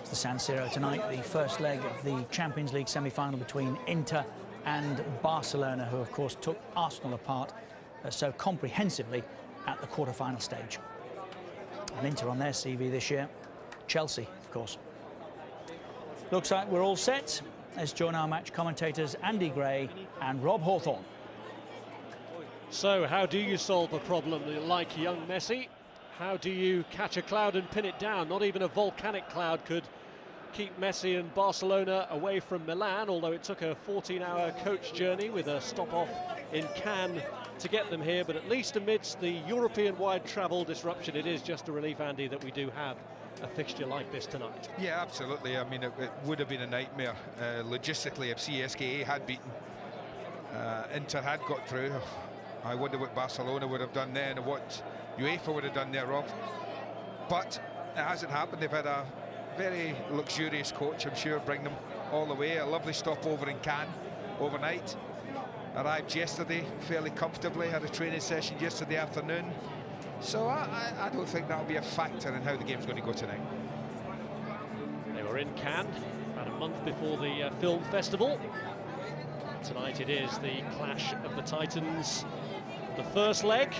It's the San Siro tonight, the first leg of the Champions League semi-final between Inter and Barcelona, who of course took Arsenal apart so comprehensively at the quarter-final stage. And Inter on their CV this year, Chelsea, of course. Looks like we're all set. Let's join our match commentators Andy Gray and Rob Hawthorne. So how do you solve a problem like young Messi? How do you catch a cloud and pin it down? Not even a volcanic cloud could keep Messi and Barcelona away from Milan, although it took a 14-hour coach journey with a stop-off in Cannes to get them here. But at least amidst the European-wide travel disruption, it is just a relief, Andy, that we do have a fixture like this tonight. Yeah, absolutely. I mean, it would have been a nightmare logistically if CSKA had beaten. Inter had got through. I wonder what Barcelona would have done then and what UEFA would have done there, Rob. But it hasn't happened. They've had a very luxurious coach, I'm sure, bring them all the way. A lovely stopover in Cannes overnight. Arrived yesterday fairly comfortably, had a training session yesterday afternoon. So I don't think that'll be a factor in how the game's going to go tonight. They were in Cannes about a month before the film festival. Tonight it is the clash of the Titans, the first leg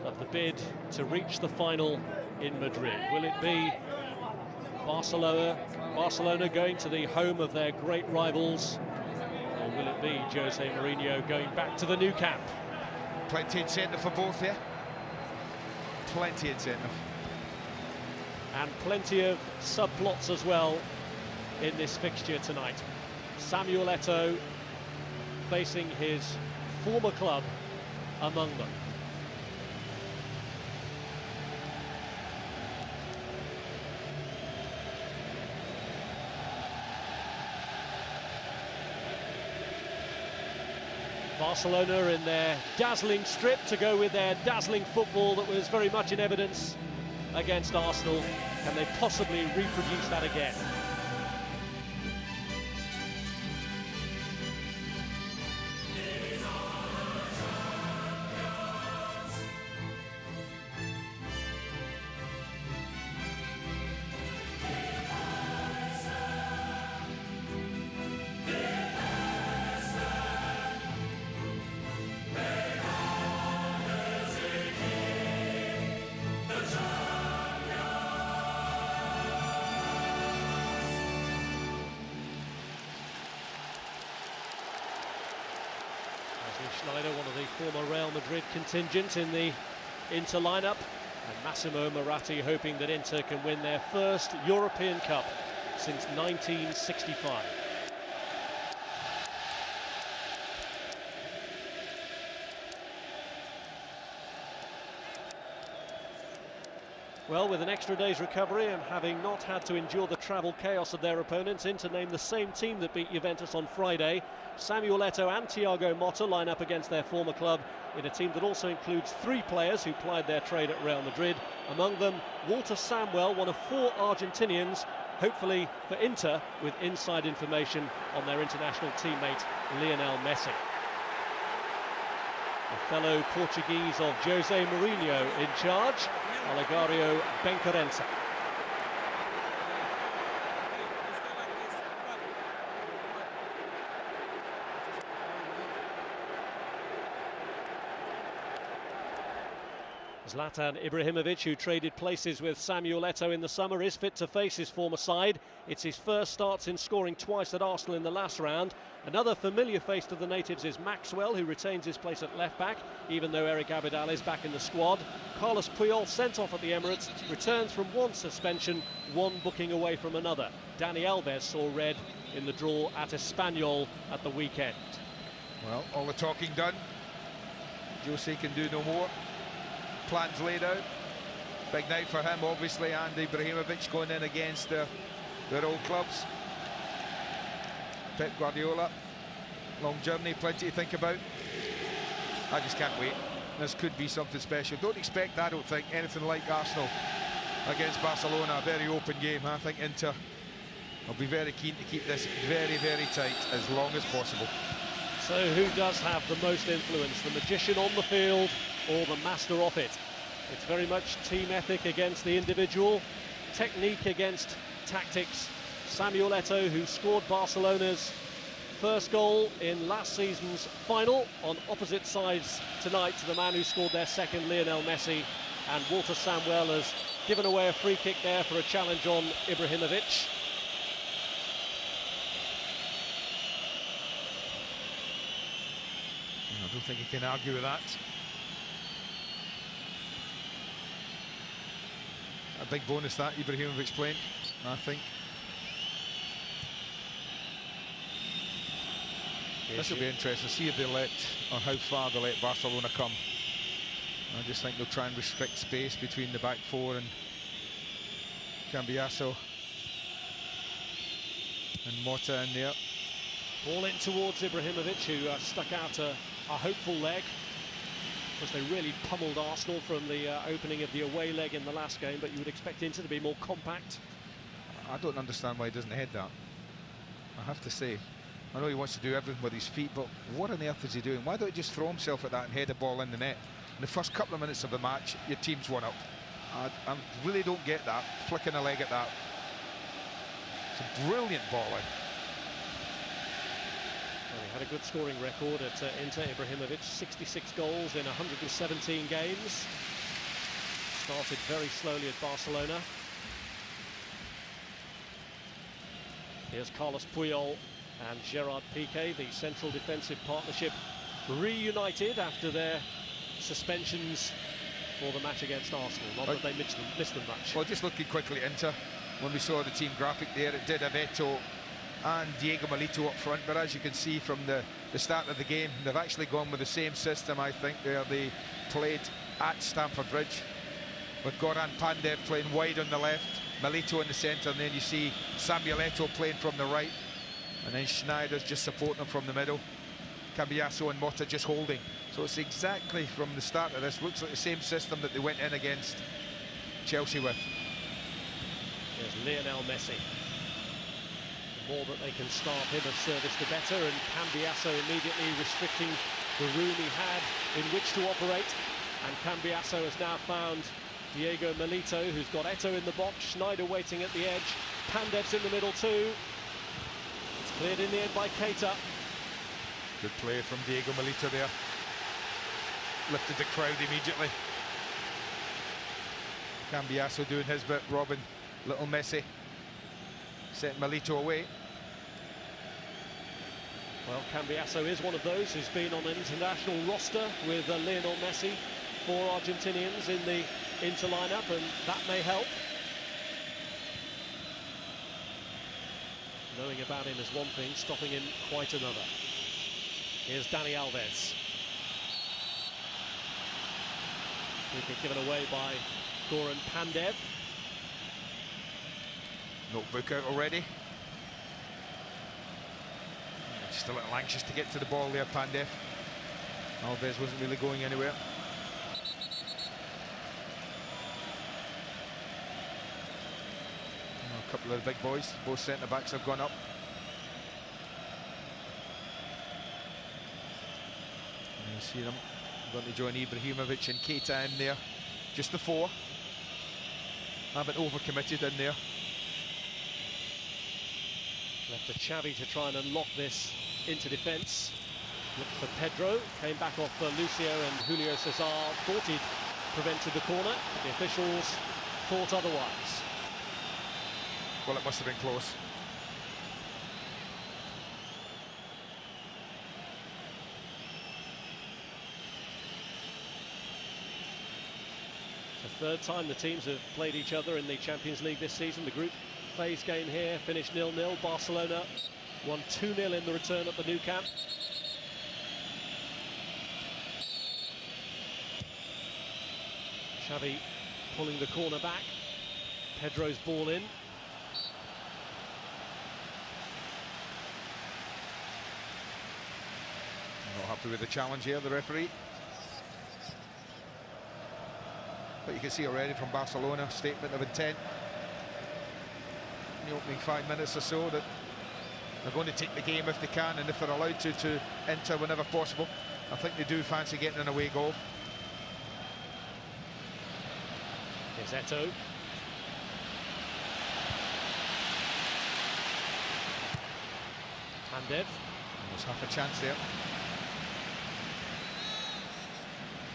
of the bid to reach the final in Madrid. Will it be Barcelona going to the home of their great rivals, or will it be Jose Mourinho going back to the Nou Camp? Plenty incentive for both here. Plenty incentive. And plenty of subplots as well in this fixture tonight. Samuel Eto'o facing his former club among them. Barcelona in their dazzling strip to go with their dazzling football that was very much in evidence against Arsenal. Can they possibly reproduce that again? Schneider, one of the former Real Madrid contingent in the Inter lineup, and Massimo Moratti hoping that Inter can win their first European Cup since 1965. Well, with an extra day's recovery and having not had to endure the travel chaos of their opponents, Inter named the same team that beat Juventus on Friday. Samuel Eto'o and Thiago Motta line up against their former club in a team that also includes 3 players who plied their trade at Real Madrid. Among them, Walter Samuel, one of 4 Argentinians, hopefully for Inter, with inside information on their international teammate Lionel Messi. The fellow Portuguese of Jose Mourinho in charge, Olegario Benquerença. Zlatan Ibrahimovic, who traded places with Samuel Eto'o in the summer, is fit to face his former side. It's his first start since scoring twice at Arsenal in the last round. Another familiar face to the natives is Maxwell, who retains his place at left-back, even though Eric Abidal is back in the squad. Carlos Puyol, sent off at the Emirates, returns from one suspension, one booking away from another. Dani Alves saw red in the draw at Espanyol at the weekend. Well, all the talking done. Jose can do no more. Plans laid out. Big night for him, obviously, and Ibrahimovic going in against their old clubs. Pep Guardiola, long journey, plenty to think about. I just can't wait. This could be something special. Don't expect, I don't think, anything like Arsenal against Barcelona. A very open game. I think Inter will be very keen to keep this very, very tight as long as possible. So who does have the most influence, the magician on the field or the master of it? It's very much team ethic against the individual. technique against tactics. Samuel Eto'o, who scored Barcelona's first goal in last season's final, on opposite sides tonight to the man who scored their second, Lionel Messi. And Walter Samuel has given away a free kick there for a challenge on Ibrahimovic. I don't think you can argue with that. A big bonus that Ibrahimovic playing, I think. This will be interesting. See if they let, or how far they let Barcelona come. I just think they'll try and restrict space between the back four and Cambiasso and Mota in there. Ball in towards Ibrahimovic, who stuck out a hopeful leg. Of course, they really pummeled Arsenal from the opening of the away leg in the last game, but you would expect Inter to be more compact. I don't understand why he doesn't head that. I have to say. I know he wants to do everything with his feet, but what on earth is he doing? Why don't he just throw himself at that and head a ball in the net? In the first couple of minutes of the match, your team's 1 up. I really don't get that, flicking a leg at that. It's a brilliant ball in. Well, he had a good scoring record at Inter. Ibrahimovic, 66 goals in 117 games. Started very slowly at Barcelona. Here's Carlos Puyol and Gerard Piqué, the central defensive partnership, reunited after their suspensions for the match against Arsenal. Not that they missed them much. Well, just looking quickly at Inter, when we saw the team graphic there, it did have Eto'o and Diego Milito up front, but as you can see from the start of the game, they've actually gone with the same system, I think, where they played at Stamford Bridge, with Goran Pandev playing wide on the left, Milito in the centre, and then you see Samuel Eto'o playing from the right, and then Schneider's just supporting them from the middle, Cambiasso and Mota just holding. So it's exactly from the start of this, looks like the same system that they went in against Chelsea with. There's Lionel Messi. The more that they can starve him of service, the better, and Cambiasso immediately restricting the room he had in which to operate. And Cambiasso has now found Diego Milito, who's got Eto'o in the box, Schneider waiting at the edge, Pandev's in the middle too. It's cleared in the end by Keita. Good play from Diego Milito there. Lifted the crowd immediately. Cambiasso doing his bit, robbing little Messi, setting Milito away. Well, Cambiasso is one of those who's been on an international roster with Lionel Messi, 4 Argentinians in the Inter lineup, and that may help. Knowing about him is one thing, stopping him quite another. Here's Dani Alves. Free kick given away by Goran Pandev. Notebook out already. Just a little anxious to get to the ball there, Pandev. Alves wasn't really going anywhere. A couple of the big boys, both centre-backs have gone up. And you see them going to join Ibrahimovic and Keita in there. Just the 4. Haven't overcommitted in there. Left to Xavi to try and unlock this into defence. Looked for Pedro, came back off Lucio, and Julio Cesar thought he'd prevented the corner. The officials thought otherwise. Well, it must have been close. The 3rd time the teams have played each other in the Champions League this season. The group phase game here finished 0-0. Barcelona won 2-0 in the return at the Nou Camp. Xavi pulling the corner back. Pedro's ball in. Not happy with the challenge here, the referee. But you can see already from Barcelona, statement of intent in the opening 5 minutes or so that they're going to take the game if they can, and if they're allowed to enter whenever possible. I think they do fancy getting an away goal. Here's Eto'o. Pandev. There's half a chance there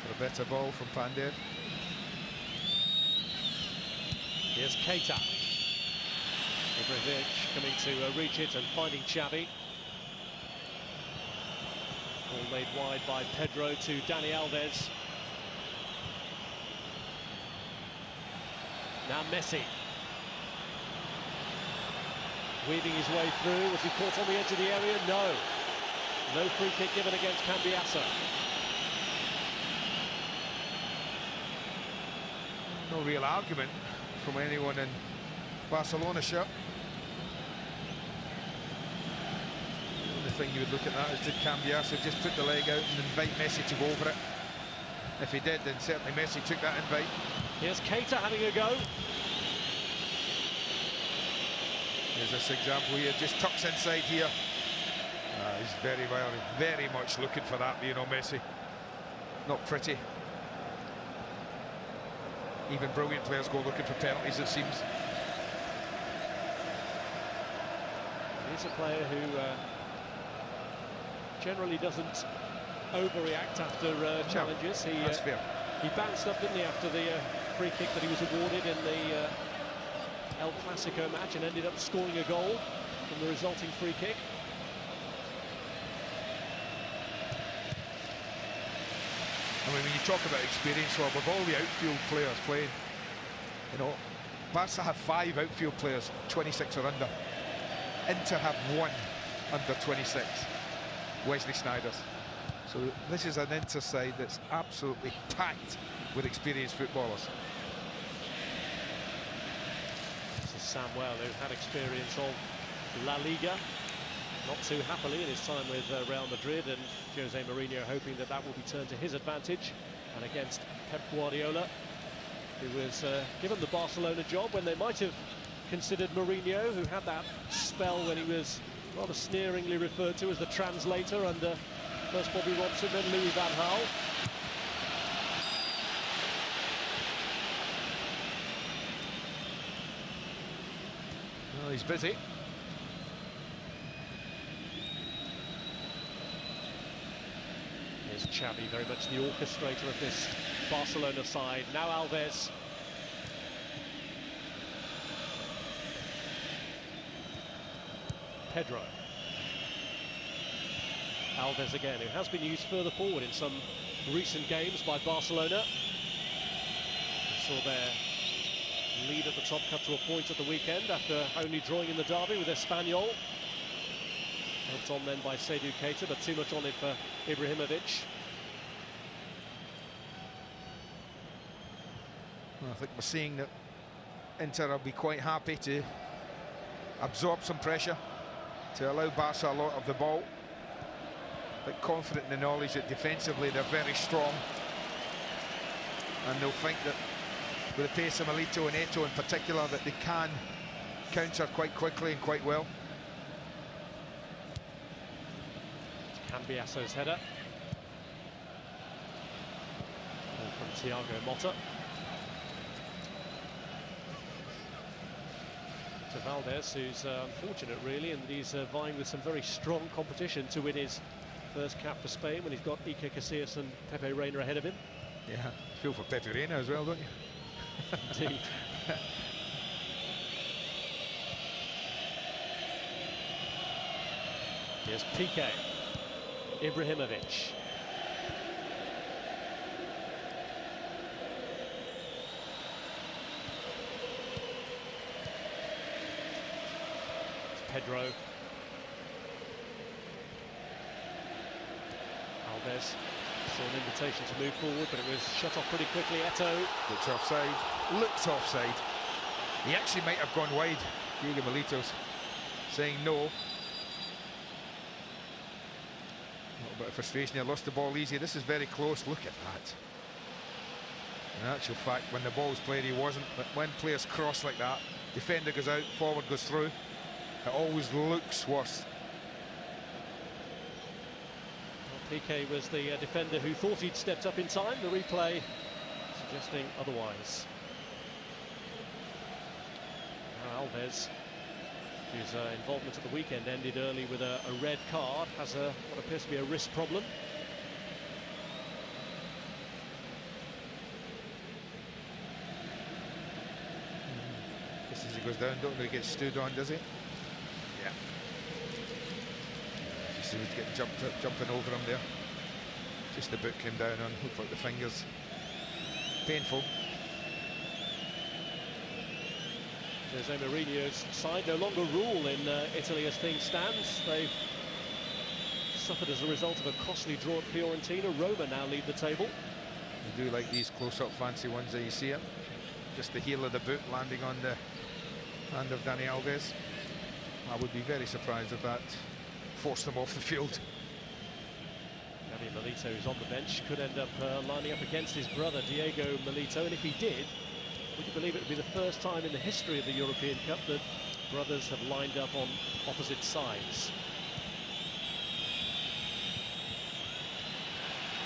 for a better ball from Pandev. Here's Keita. Ibrahimovic coming to reach it and finding Xavi. Ball made wide by Pedro to Dani Alves. Now Messi. Weaving his way through. Was he caught on the edge of the area? No. No free kick given against Cambiasso. No real argument from anyone in Barcelona shirt. The thing you would look at that is, did Cambiasso just put the leg out and invite Messi to go over it? If he did, then certainly Messi took that invite. Here's Keita having a go. Here's this example here, just tucks inside here. He's very much looking for that, you know, Messi. Not pretty. Even brilliant players go looking for penalties, it seems. He's a player who generally doesn't overreact after challenges. No, that's fair. He bounced up, didn't he, after the free kick that he was awarded in the El Clasico match, and ended up scoring a goal from the resulting free kick. I mean, when you talk about experience, Rob, of all the outfield players playing, you know, Barca have 5 outfield players, 26 or under. Inter have 1 under 26, Wesley Sneijder's. So this is an Inter side that's absolutely packed with experienced footballers. This is Samuel, who had experience of La Liga, not too happily in his time with Real Madrid, and Jose Mourinho hoping that that will be turned to his advantage, and against Pep Guardiola, who was given the Barcelona job when they might have considered Mourinho, who had that spell when he was rather sneeringly referred to as the translator under first Bobby Robson, then Louis van Gaal. Well, he's busy. Here's Xavi, very much the orchestrator of this Barcelona side. Now Alves. Pedro. Alves again, who has been used further forward in some recent games by Barcelona. We saw their lead at the top cut to a point at the weekend after only drawing in the derby with Espanyol. Helped on then by Seydou Keita, but too much on it for Ibrahimovic. Well, I think we're seeing that Inter will be quite happy to absorb some pressure, to allow Barca a lot of the ball. But confident in the knowledge that defensively they're very strong, and they'll think that with the pace of Milito and Eto'o in particular, that they can counter quite quickly and quite well. Cambiasso's header. Ball from Thiago Motta. To Valdez, who's unfortunate really, and he's vying with some very strong competition to win his first cap for Spain when he's got Iker Casillas and Pepe Reina ahead of him. Yeah, feel for Pepe Reina as well, don't you? Indeed. Here's Piqué. Ibrahimovic. It's Pedro. Alves saw an invitation to move forward, but it was shut off pretty quickly. Eto'o. Looks offside. Looks offside. He actually might have gone wide. Diego Milito's saying no. A little bit of frustration here. Lost the ball easy. This is very close. Look at that. In actual fact, when the ball's played, he wasn't. But when players cross like that, defender goes out, forward goes through. It always looks worse. Piqué was the defender who thought he'd stepped up in time. The replay suggesting otherwise. Now Alves. whose involvement at the weekend ended early with a red card, has what appears to be a wrist problem. Just as he goes down, don't really get stood on, does he? Yeah. Just see he's getting jumping over him there. Just the boot came down on, looked like the fingers. Painful. Jose Mourinho's side no longer rule in Italy as things stands. They've suffered as a result of a costly draw at Fiorentina. Roma now lead the table. I do like these close-up fancy ones that you see it. Just the heel of the boot landing on the hand of Dani Alves. I would be very surprised if that forced him off the field. Gabi Milito, who's on the bench, could end up lining up against his brother Diego Milito, and if he did, would you believe it would be the first time in the history of the European Cup that brothers have lined up on opposite sides.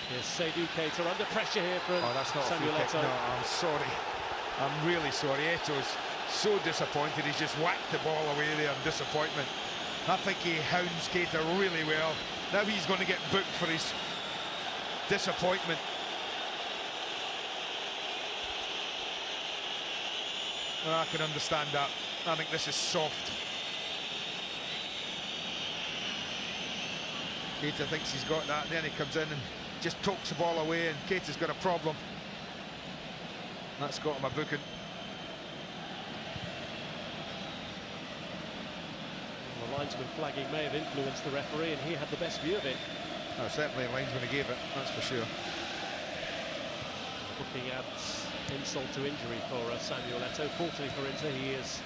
Here's Seydou Keita under pressure here from that's not Samuel a free kick. Eto'o. No, I'm sorry. I'm really sorry. Eto's so disappointed. He's just whacked the ball away there in disappointment. I think he hounds Keita really well. Now he's going to get booked for his disappointment. I can understand that. I think this is soft. Keita thinks he's got that, and then he comes in and just pokes the ball away, and Keita's got a problem. That's got him a booking. Well, the linesman flagging may have influenced the referee, and he had the best view of it. Oh, certainly the linesman who gave it, that's for sure. Looking at insult to injury for Samuel Eto'o. Fortunately for Inter, he is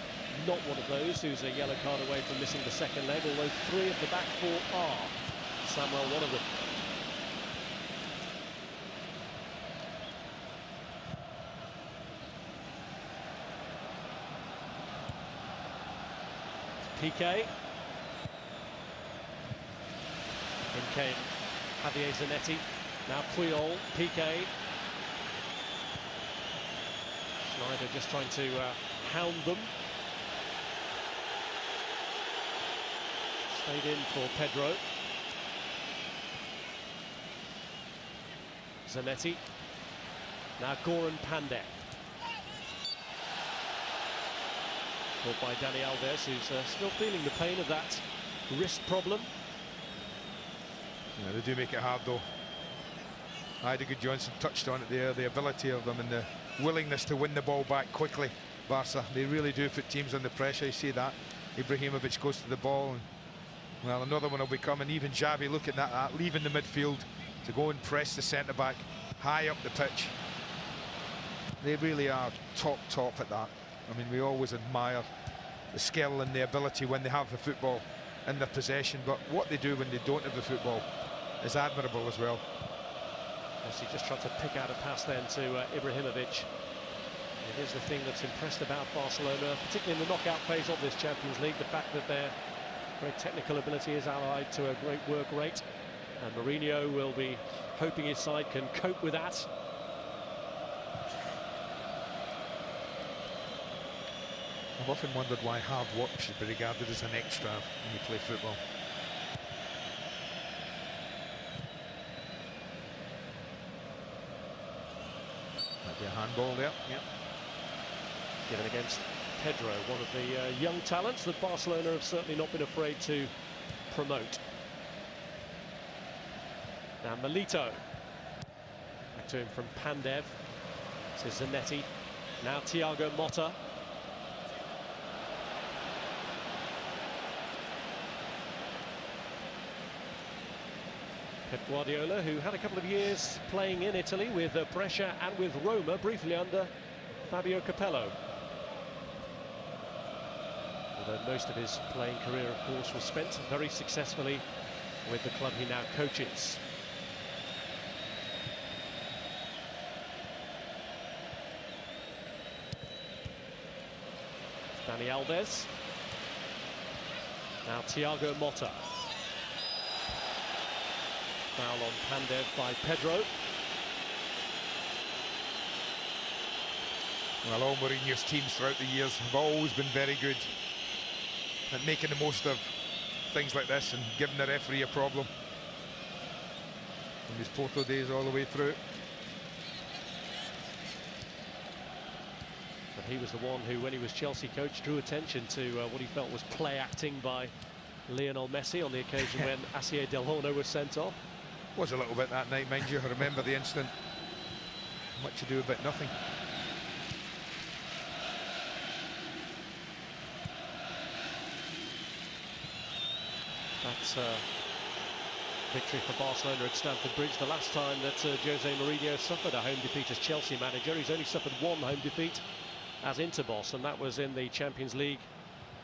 not one of those who's a yellow card away from missing the second leg, although 3 of the back 4 are. Samuel, one of them. Piqué. In came Javier Zanetti. Now Puyol, Piqué. Schneider just trying to hound them. Stayed in for Pedro. Zanetti. Now Goran Pandev. Caught by Dani Alves, who's still feeling the pain of that wrist problem. Yeah, they do make it hard though. Heidegger Johnson touched on it there, the ability of them and the willingness to win the ball back quickly. Barca, they really do put teams under pressure. You see that. Ibrahimovic goes to the ball, and well, another one will be coming. Even Xavi looking at that, leaving the midfield to go and press the centre-back high up the pitch. They really are top at that. I mean, we always admire the skill and the ability when they have the football in their possession, but what they do when they don't have the football is admirable as well. Yes, he just tried to pick out a pass then to Ibrahimovic. It is the thing that's impressed about Barcelona, particularly in the knockout phase of this Champions League, the fact that their great technical ability is allied to a great work rate, and Mourinho will be hoping his side can cope with that. I've often wondered why hard work should be regarded as an extra when you play football. Might be a handball there. Yep. Given against Pedro, one of the young talents that Barcelona have certainly not been afraid to promote. Now Milito. Back to him from Pandev. To Zanetti. Now Thiago Motta. Pep Guardiola, who had a couple of years playing in Italy with Brescia and with Roma, briefly under Fabio Capello. Although most of his playing career, of course, was spent very successfully with the club he now coaches. Dani Alves. Now Thiago Motta. Foul on Pandev by Pedro. Well, all Mourinho's teams throughout the years have always been very good at making the most of things like this and giving the referee a problem from his Porto days all the way through. But he was the one who, when he was Chelsea coach, drew attention to what he felt was play acting by Lionel Messi on the occasion when Asier Del Horno was sent off. Was a little bit that night, mind you. I remember the incident. Much ado about nothing. That's victory for Barcelona at Stamford Bridge. The last time that Jose Mourinho suffered a home defeat as Chelsea manager. He's only suffered one home defeat as Inter boss, and that was in the Champions League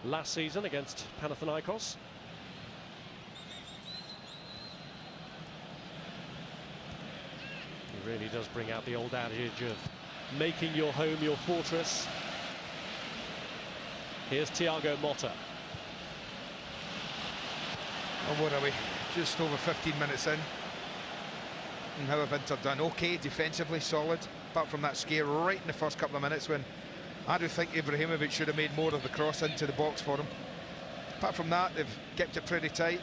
last season against Panathinaikos. He really does bring out the old adage of making your home your fortress. Here's Thiago Motta. And what are we? Just over 15 minutes in. And how have Inter done? Okay, defensively solid, apart from that scare right in the first couple of minutes when I do think Ibrahimovic should have made more of the cross into the box for him. Apart from that, they've kept it pretty tight.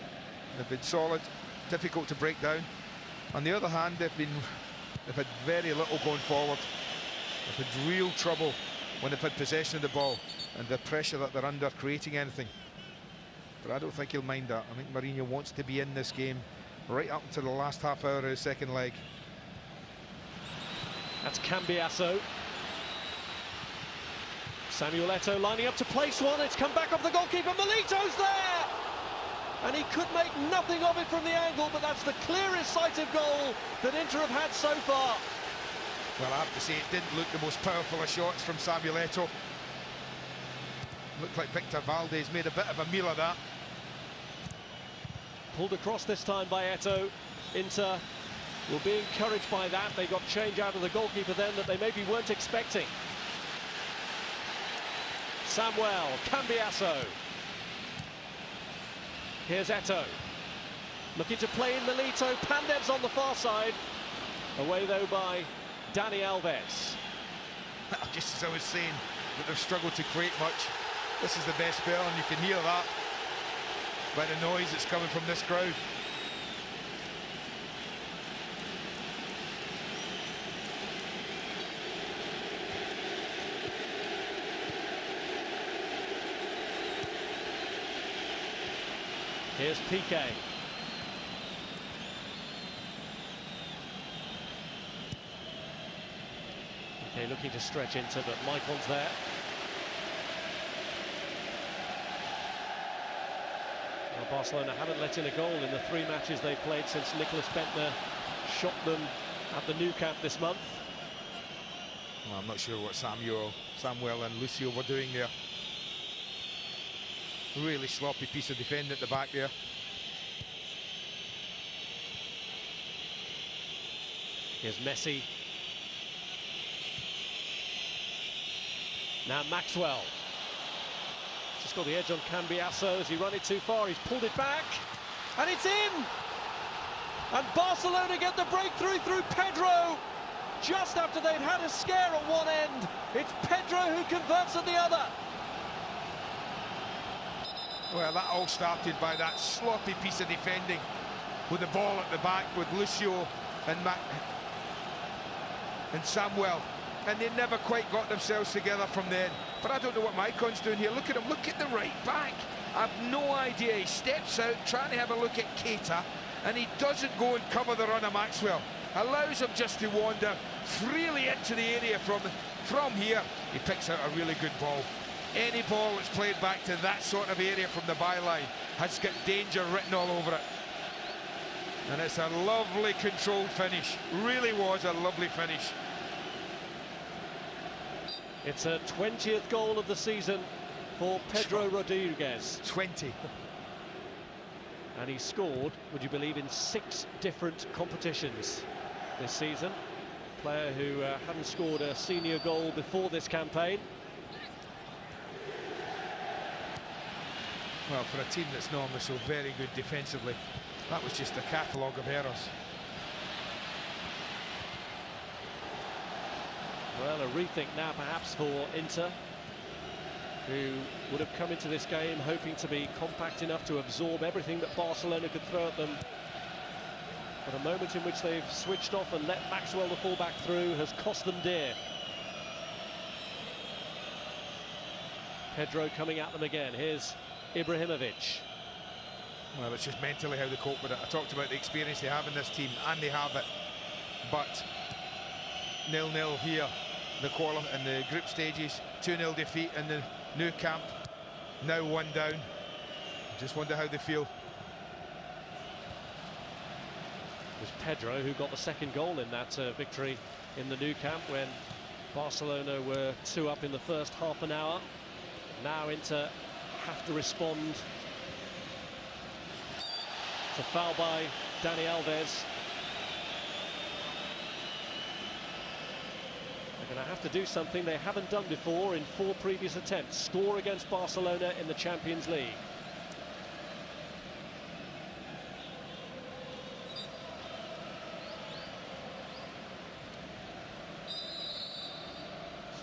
They've been solid, difficult to break down. On the other hand, they've had very little going forward. They've had real trouble when they've had possession of the ball and the pressure that they're under creating anything. But I don't think he'll mind that. I think Mourinho wants to be in this game right up until the last half hour of his second leg. That's Cambiasso. Samuel Eto'o lining up to place one. It's come back off the goalkeeper. Milito's there! And he could make nothing of it from the angle, but that's the clearest sighted goal that Inter have had so far. Well, I have to say, it didn't look the most powerful of shots from Samuel Eto'o. Looked like Victor Valdez made a bit of a meal of that. Pulled across this time by Eto'o. Inter will be encouraged by that. They got change out of the goalkeeper then that they maybe weren't expecting. Samuel Cambiasso. Here's Eto'o. Looking to play in Milito. Pandev's on the far side. Away though by Dani Alves. Just as I was saying, that they've struggled to create much. This is the best spell, and you can hear that by the noise that's coming from this crowd. Here's Piqué. Okay, looking to stretch into, but Maicon's there. Well, Barcelona haven't let in a goal in the 3 matches they've played since Nicolas Bentner shot them at the Nou Camp this month. Well, I'm not sure what Samuel and Lucio were doing there. Really sloppy piece of defending at the back there. Here's Messi. Now Maxwell. Just got the edge on Cambiasso. As he run it too far, he's pulled it back. And it's in! And Barcelona get the breakthrough through Pedro. Just after they'd had a scare at one end. It's Pedro who converts at the other. Well, that all started by that sloppy piece of defending with the ball at the back with Lucio and Samuel, and they never quite got themselves together from then. But I don't know what Maicon's doing here. Look at him, look at the right back. I've no idea. He steps out trying to have a look at Keita, and he doesn't go and cover the run of Maxwell. Allows him just to wander freely into the area from here. He picks out a really good ball. Any ball that's played back to that sort of area from the byline has got danger written all over it. And it's a lovely controlled finish. Really was a lovely finish. It's a 20th goal of the season for Pedro Rodriguez. 20. And he scored, would you believe, in 6 different competitions this season. Player who hadn't scored a senior goal before this campaign. Well, for a team that's normally so very good defensively, that was just a catalogue of errors. Well, a rethink now perhaps for Inter. who would have come into this game hoping to be compact enough to absorb everything that Barcelona could throw at them. But a moment in which they've switched off and let Maxwell, the fullback, through has cost them dear. Pedro coming at them again. Here's Ibrahimovic. Well, it's just mentally how they cope with it. I talked about the experience they have in this team, and they have it. But 0-0 here, in the group stages, 2-0 defeat in the new camp. Now 1 down. Just wonder how they feel. It was Pedro who got the second goal in that victory in the Nou Camp when Barcelona were 2 up in the first half an hour. Now Inter have to respond. It's a foul by Dani Alves. They're going to have to do something they haven't done before in 4 previous attempts. Score against Barcelona in the Champions League.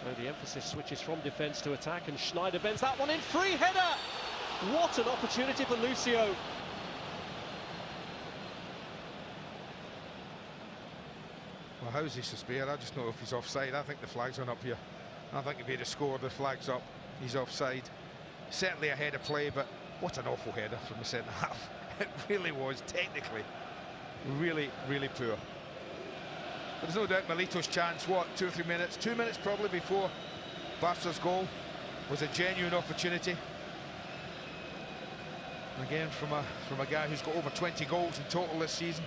So the emphasis switches from defence to attack, and Schneider bends that one in. Free header! What an opportunity for Lucio. Well, how's he suspended? I just know if he's offside. I think the flag's on up here. I think if he'd have scored, the flag's up. He's offside. Certainly a header play, but what an awful header from the centre half. It really was, technically. Really, really poor. But there's no doubt Milito's chance, what, 2 or 3 minutes? 2 minutes probably before Barca's goal was a genuine opportunity. Again, from a guy who's got over 20 goals in total this season,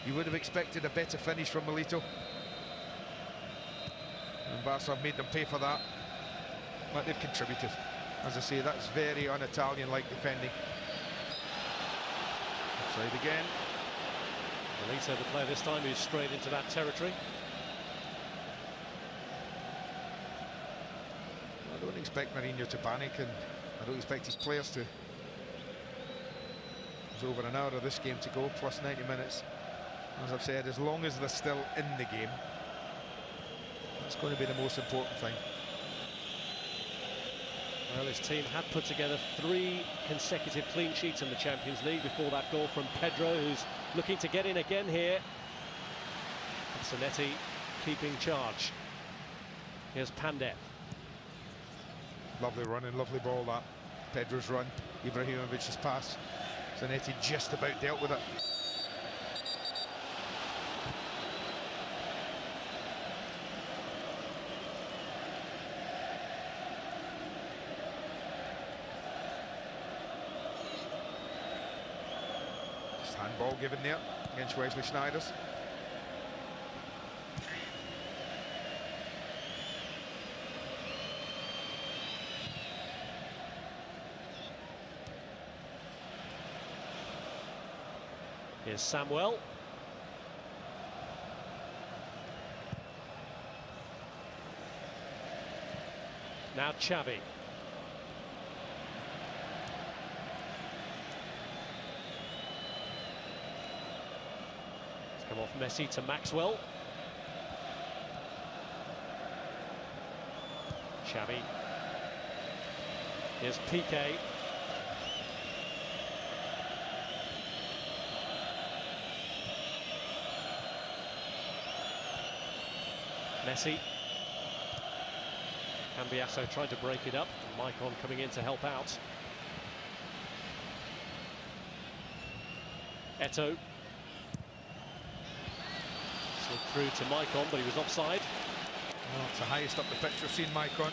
you would have expected a better finish from Milito. And Barca have made them pay for that. But they've contributed. As I say, that's very un-Italian-like defending. Offside again. Milito, the player this time, who's straight into that territory. I don't expect Mourinho to panic, and I don't expect his players to. There's over an hour of this game to go, plus 90 minutes. As I've said, as long as they're still in the game, that's going to be the most important thing. Well, his team had put together 3 consecutive clean sheets in the Champions League before that goal from Pedro, who's looking to get in again here. Zanetti keeping charge. Here's Pandev. Lovely running, lovely ball that. Pedro's run, Ibrahimovic's pass. Zanetti just about dealt with it. Handball given there against Wesley Sneijder. Here's Samuel. Now Xavi. Come off Messi to Maxwell. Xavi. Here's Piqué. Messi. Cambiasso tried to break it up. Maicon coming in to help out. Eto'o. Slid through to Maicon, but he was offside. Well, it's the highest up the pitch we've seen Maicon.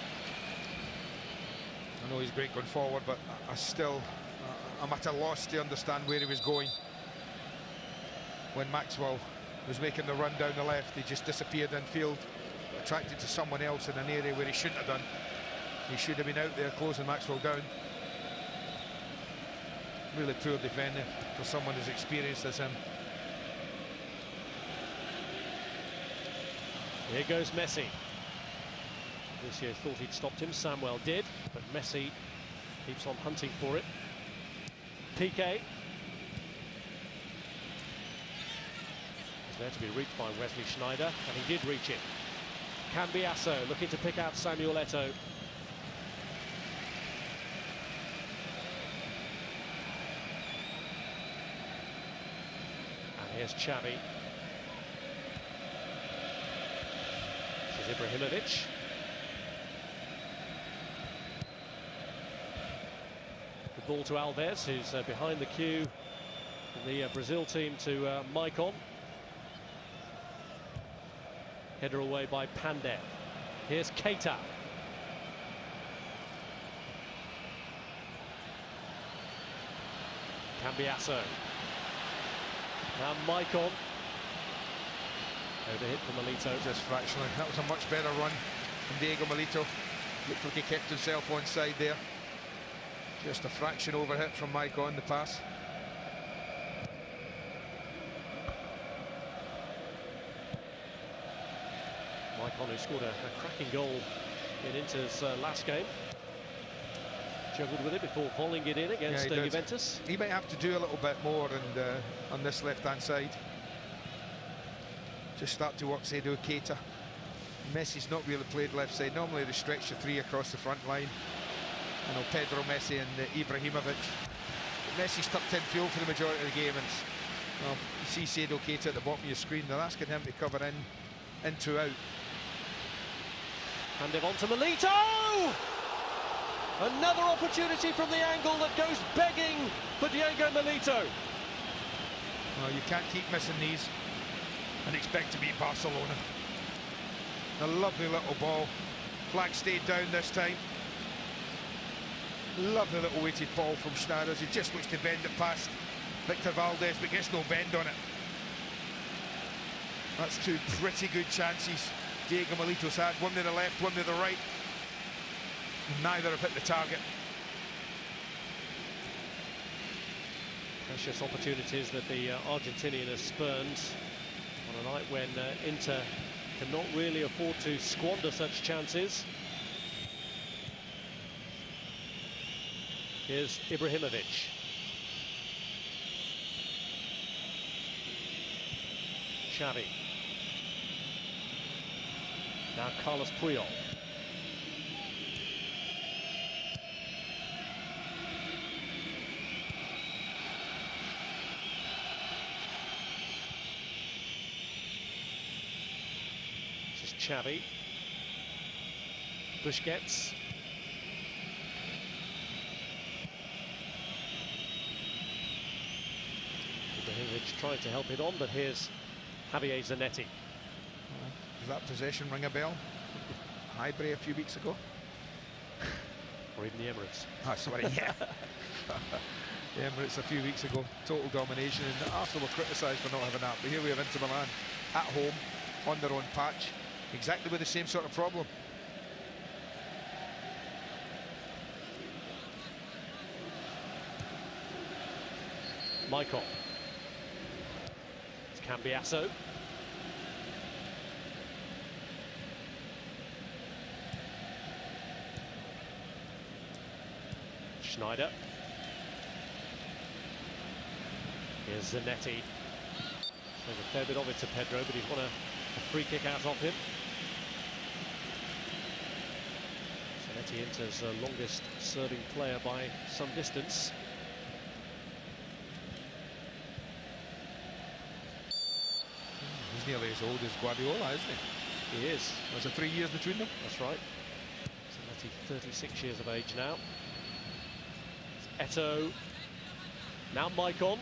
I know he's great going forward, but I'm at a loss to understand where he was going. When Maxwell was making the run down the left, he just disappeared in field, attracted to someone else in an area where he shouldn't have done. He should have been out there closing Maxwell down. Really poor defending for someone as experienced as him. Here goes Messi. Lucio thought he'd stopped him, Samuel did, but Messi keeps on hunting for it. Piqué. He's there to be reached by Wesley Sneijder, and he did reach it. Cambiasso looking to pick out Samuel Eto'o. Here's Xavi. This is Ibrahimovic. The ball to Alves, who's behind the queue in the Brazil team, to Maicon. Header away by Pandev. Here's Keita. Cambiasso. Now Maicon. Overhit from Milito. Just fractionally. That was a much better run from Diego Milito. Looked like he kept himself on side there. Just a fraction overhit from Maicon, the pass. Maicon, who scored a cracking goal in Inter's last game. Juggled with it before volleying it in against Juventus. He might have to do a little bit more on this left-hand side. Just start to work Seydou Keita. Messi's not really played left side. Normally they stretch the three across the front line. You know, Pedro, Messi and Ibrahimovic. But Messi's tucked in field for the majority of the game. And well, you see Seydou Keita at the bottom of your screen. They're asking him to cover in to out. Hand it on to Milito! Another opportunity from the angle that goes begging for Diego Milito. Well, you can't keep missing these and expect to beat Barcelona. A lovely little ball. Flag stayed down this time. Lovely little weighted ball from Schneider. He just looks to bend it past Victor Valdez, but gets no bend on it. That's two pretty good chances Diego Milito's had. One to the left, one to the right. Neither have hit the target. Precious opportunities that the Argentinian has spurned on a night when Inter cannot really afford to squander such chances. Here's Ibrahimovic. Xavi. Now Carlos Puyol. This is Xavi. Busquets. Ibrahimovic tried to help it on, but here's Javier Zanetti. Does that possession ring a bell? Highbury a few weeks ago? Or even the Emirates. Oh, sorry, yeah. The Emirates a few weeks ago, total domination, and Arsenal were criticised for not having that, but here we have Inter Milan at home, on their own patch, exactly with the same sort of problem. Maicon. It's Cambiasso. Schneider. Here's Zanetti. There's a fair bit of it to Pedro, but he's won a free kick out of him. Zanetti Inter's longest serving player by some distance. He's nearly as old as Guardiola, isn't he? He is. There's a 3 years between them. That's right. Zanetti 36 years of age now. Eto'o. Now Maicon.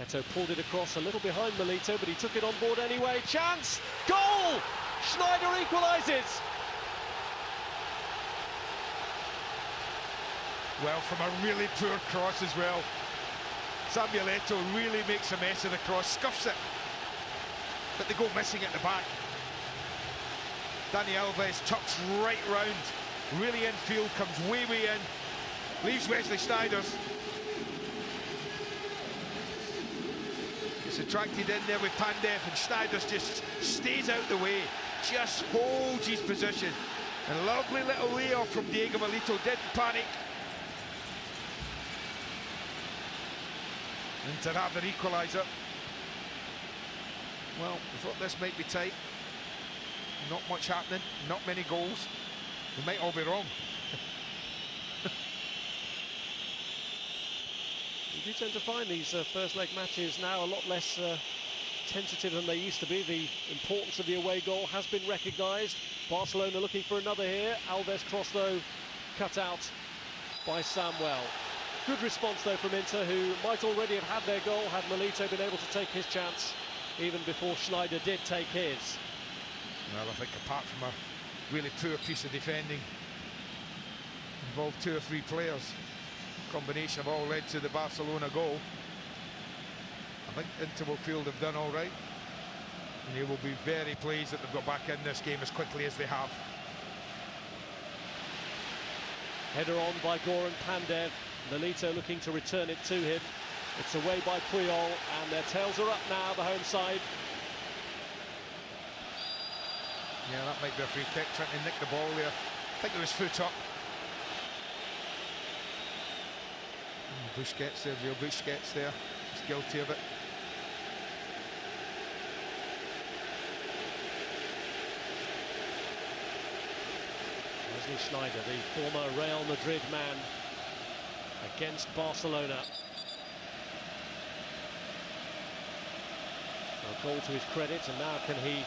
Eto'o pulled it across a little behind Milito, but he took it on board anyway. Chance! Goal! Schneider equalises! Well, from a really poor cross as well. Samuel Eto'o really makes a mess of the cross, scuffs it, but they go missing at the back. Dani Alves tucks right round, really infield, comes way in, leaves Wesley Sneijder's. It's attracted in there with Pandev, and Sneijder's just stays out the way, just holds his position. And lovely little layoff from Diego Milito, didn't panic. And to have their equaliser. Well, we thought this might be tight. Not much happening, not many goals. We might all be wrong. do tend to find these first leg matches now a lot less tentative than they used to be. The importance of the away goal has been recognised. Barcelona looking for another here. Alves cross though cut out by Samuel. Good response though from Inter, who might already have had their goal had Milito been able to take his chance even before Schneider did take his. Well, I think apart from a really poor piece of defending, involved 2 or 3 players, combination have all led to the Barcelona goal. I think Inter will feel they've done all right, and they will be very pleased that they've got back in this game as quickly as they have. Header on by Goran Pandev. Milito looking to return it to him. It's away by Puyol, and their tails are up now, the home side. Yeah, that might be a free kick, trying to nick the ball there. I think it was foot up. Busquets, Sergio Busquets there, he's guilty of it. Wesley Schneider, the former Real Madrid man, against Barcelona. A goal to his credit, and now can he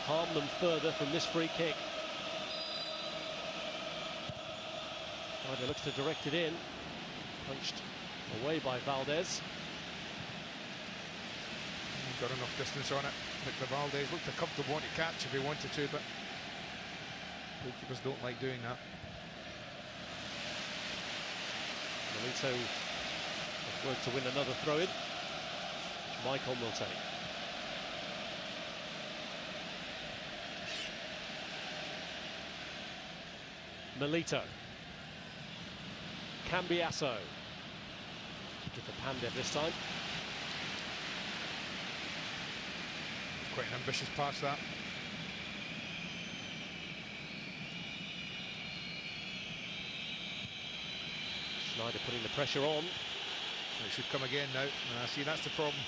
harm them further from this free kick? Schneider looks to direct it in. Punched away by Valdez. Got enough distance on it. Victor Valdez looked a comfortable one to catch if he wanted to, but goalkeepers don't like doing that. Milito has worked to win another throw-in, which Michael will take. Milito. Cambiasso. Give for Pandev this time. Quite an ambitious pass, that. Schneider putting the pressure on. It should come again now. See, that's the problem.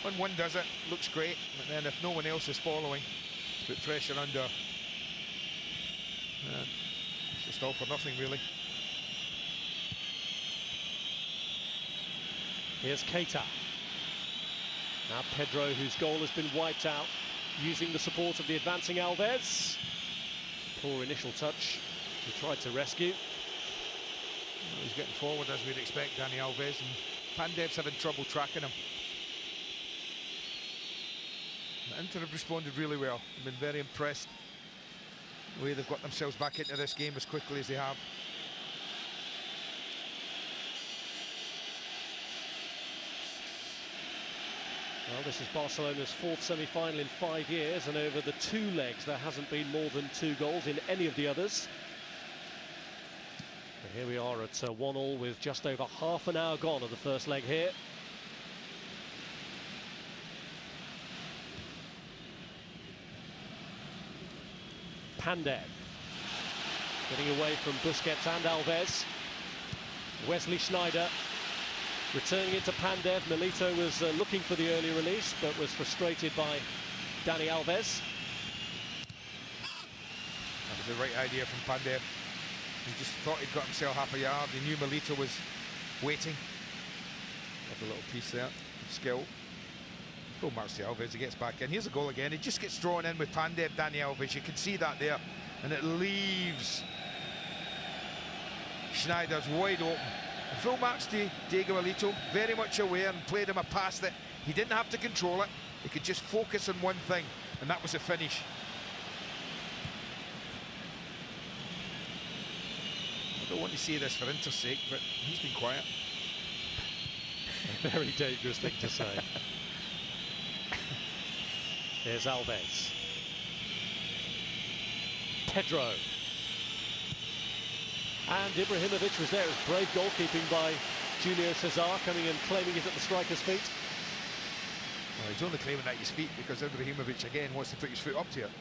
When one does it, looks great, but then if no one else is following, to put pressure under, it's just all for nothing, really. Here's Keita. Now Pedro, whose goal has been wiped out, using the support of the advancing Alves. Poor initial touch. He tried to rescue. Well, he's getting forward as we'd expect, Dani Alves, and Pandev's having trouble tracking him. Inter have responded really well. I've been very impressed the way they've got themselves back into this game as quickly as they have. Well, this is Barcelona's 4th semi-final in 5 years, and over the 2 legs there hasn't been more than 2 goals in any of the others. But here we are at 1-1 with just over half an hour gone of the first leg here. Pandev getting away from Busquets and Alves. Wesley Schneider returning it to Pandev. Milito was looking for the early release, but was frustrated by Dani Alves. That was the right idea from Pandev. He just thought he'd got himself half a yard. He knew Milito was waiting. Got a little piece there of skill. Full marks to Alves, he gets back in. Here's a goal again. He just gets drawn in with Pandev, Dani Alves. You can see that there. And it leaves Schneider's wide open. Full marks to Diego Milito, very much aware, and played him a pass that he didn't have to control it. He could just focus on one thing, and that was a finish. I don't want to say this for Inter's sake, but he's been quiet. A very dangerous thing to say. Here's Alves. Pedro. And Ibrahimovic was there. It was brave goalkeeping by Julio Cesar, coming and claiming it at the striker's feet. Well, he's only claiming at his feet because Ibrahimovic again wants to put his foot up to it.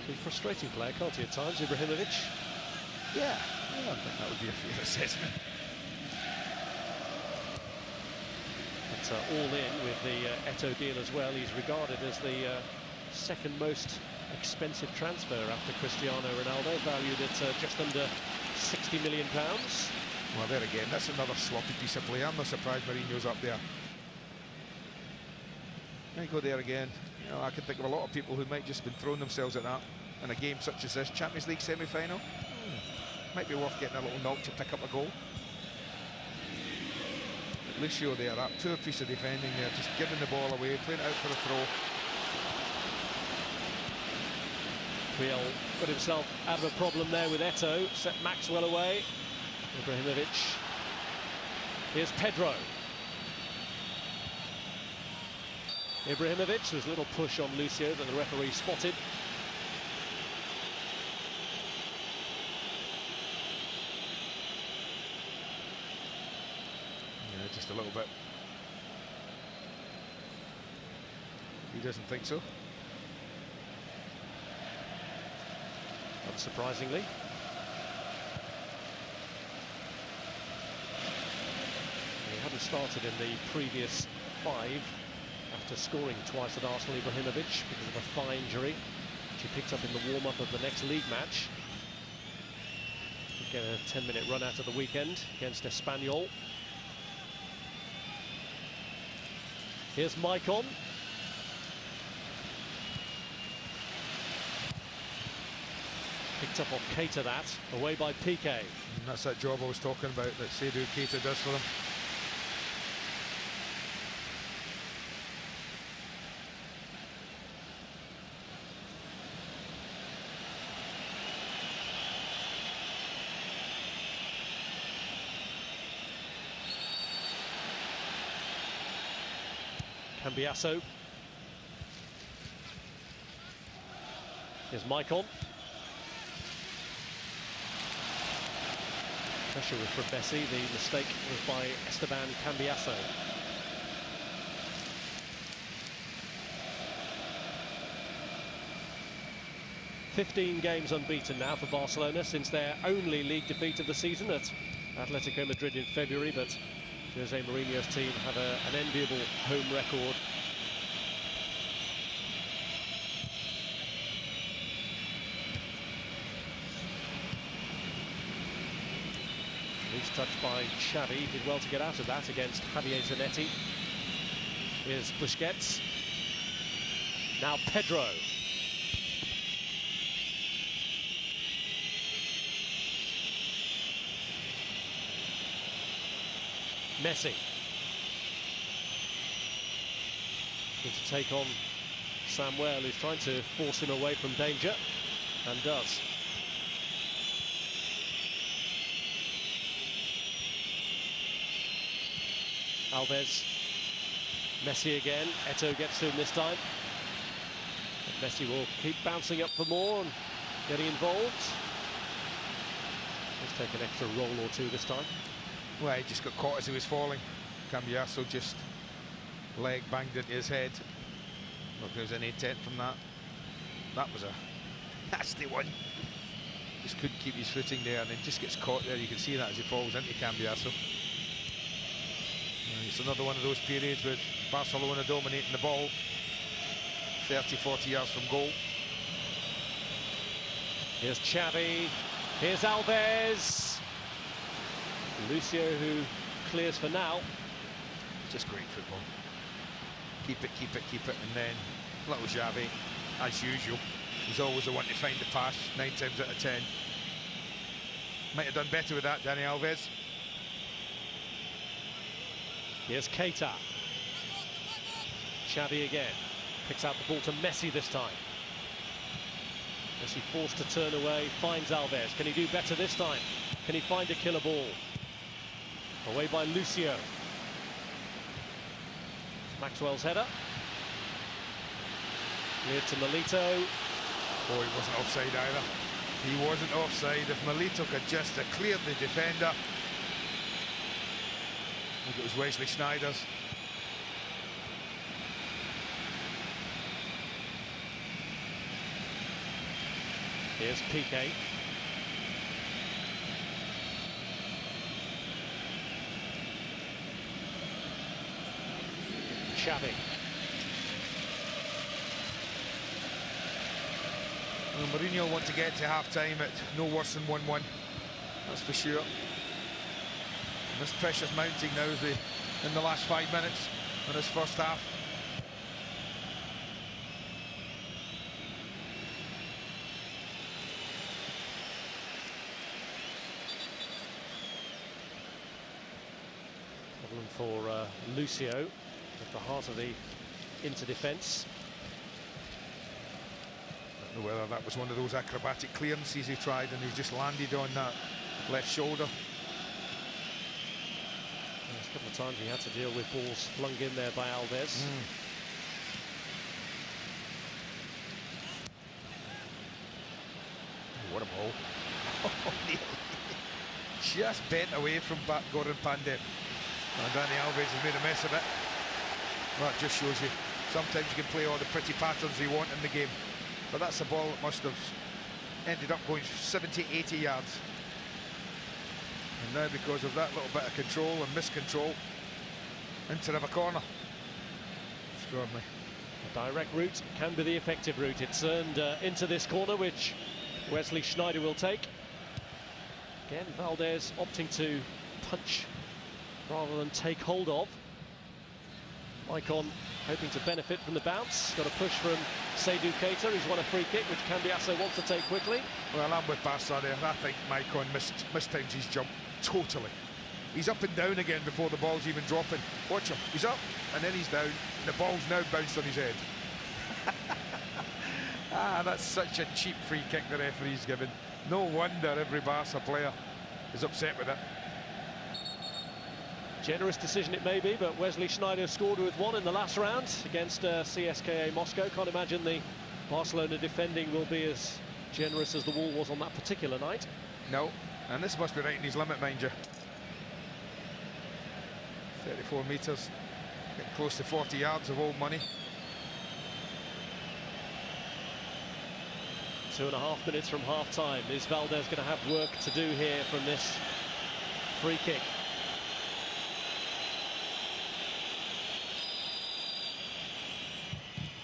He's a frustrating player, can't he, at times, Ibrahimovic? Yeah, I think that would be a fair assessment. But all in with the Eto'o deal as well. He's regarded as the second most expensive transfer after Cristiano Ronaldo, valued at just under £60 million. Well, there again, that's another sloppy piece of play. I'm not surprised Mourinho's up there. There you go there again. You know, I can think of a lot of people who might just been throwing themselves at that in a game such as this. Champions League semi-final. Might be worth getting a little knock to pick up a goal. But Lucio there, that poor piece of defending there, just giving the ball away, playing it out for a throw. Kriel got himself out of a problem there with Eto'o, set Maxwell away. Ibrahimovic. Here's Pedro. Ibrahimovic, there's a little push on Lucio that the referee spotted. Yeah, just a little bit. He doesn't think so. Unsurprisingly. He hadn't started in the previous 5 after scoring twice at Arsenal, Ibrahimovic, because of a thigh injury, which he picked up in the warm-up of the next league match. He'll get a 10-minute run out of the weekend against Espanyol. Here's Maicon. Picked up off Keita, that, away by Piqué. And that's that job I was talking about that Seydou Keita does for them. Cambiasso. Here's Maicon. Pressure was from Messi. The mistake was by Esteban Cambiasso. "15 games unbeaten now for Barcelona since their only league defeat of the season at Atletico Madrid in February, but Jose Mourinho's team have an enviable home record. Loose touch by Xavi, did well to get out of that against Javier Zanetti. Here's Busquets. Now Pedro. Messi. Good to take on Samuel, who's trying to force him away from danger, and does. Alves. Messi again. Eto'o gets to him this time. But Messi will keep bouncing up for more and getting involved. Let's take an extra roll or two this time. Well, he just got caught as he was falling. Cambiasso just leg banged into his head. Look, there was any intent from that. That was a nasty one. Just couldn't keep his footing there, and then just gets caught there. You can see that as he falls into Cambiasso. It's another one of those periods with Barcelona dominating the ball. 30-40 yards from goal. Here's Xavi. Here's Alves. Lucio, who clears for now. Just great football. Keep it, keep it, keep it, and then little Xavi, as usual, he's always the one to find the pass, 9 times out of 10. Might have done better with that, Dani Alves. Here's Keita. Xavi again. Picks out the ball to Messi this time. Messi forced to turn away, finds Alves. Can he do better this time? Can he find a killer ball? Away by Lucio. Maxwell's header. Cleared to Milito. Oh, he wasn't offside either. He wasn't offside. If Milito could just have cleared the defender. I think it was Wesley Sneijder's. Here's Piqué. Xavi. Well, Mourinho will want to get to half-time at no worse than 1-1. That's for sure. And this pressure's mounting now as in the last 5 minutes in this first half. Problem for Lucio at the heart of the Inter defence. I don't know whether that was one of those acrobatic clearances he tried and he's just landed on that left shoulder. There's a couple of times he had to deal with balls flung in there by Alves. What a ball. Just bent away from Goran Pandev. And Dani Alves has made a mess of it. That just shows you sometimes you can play all the pretty patterns you want in the game. But that's a ball that must have ended up going 70, 80 yards. And now because of that little bit of control and miscontrol, Inter have a corner. Extraordinary. A direct route can be the effective route. It's earned into this corner, which Wesley Sneijder will take. Again, Valdez opting to punch rather than take hold of. Maicon hoping to benefit from the bounce. Got a push from Seydou Keita, who's won a free kick, which Cambiasso wants to take quickly. Well, I'm with Barca there. I think Maicon mistimed his jump totally. He's up and down again before the ball's even dropping. Watch him. He's up and then he's down. The ball's now bounced on his head. That's such a cheap free kick the referee's given. No wonder every Barca player is upset with it. Generous decision it may be, but Wesley Sneijder scored with one in the last round against CSKA Moscow. Can't imagine the Barcelona defending will be as generous as the wall was on that particular night. No, and this must be right in his limit, mind you. 34 metres, getting close to 40 yards of old money. 2.5 minutes from half-time. Is Valdez going to have work to do here from this free kick?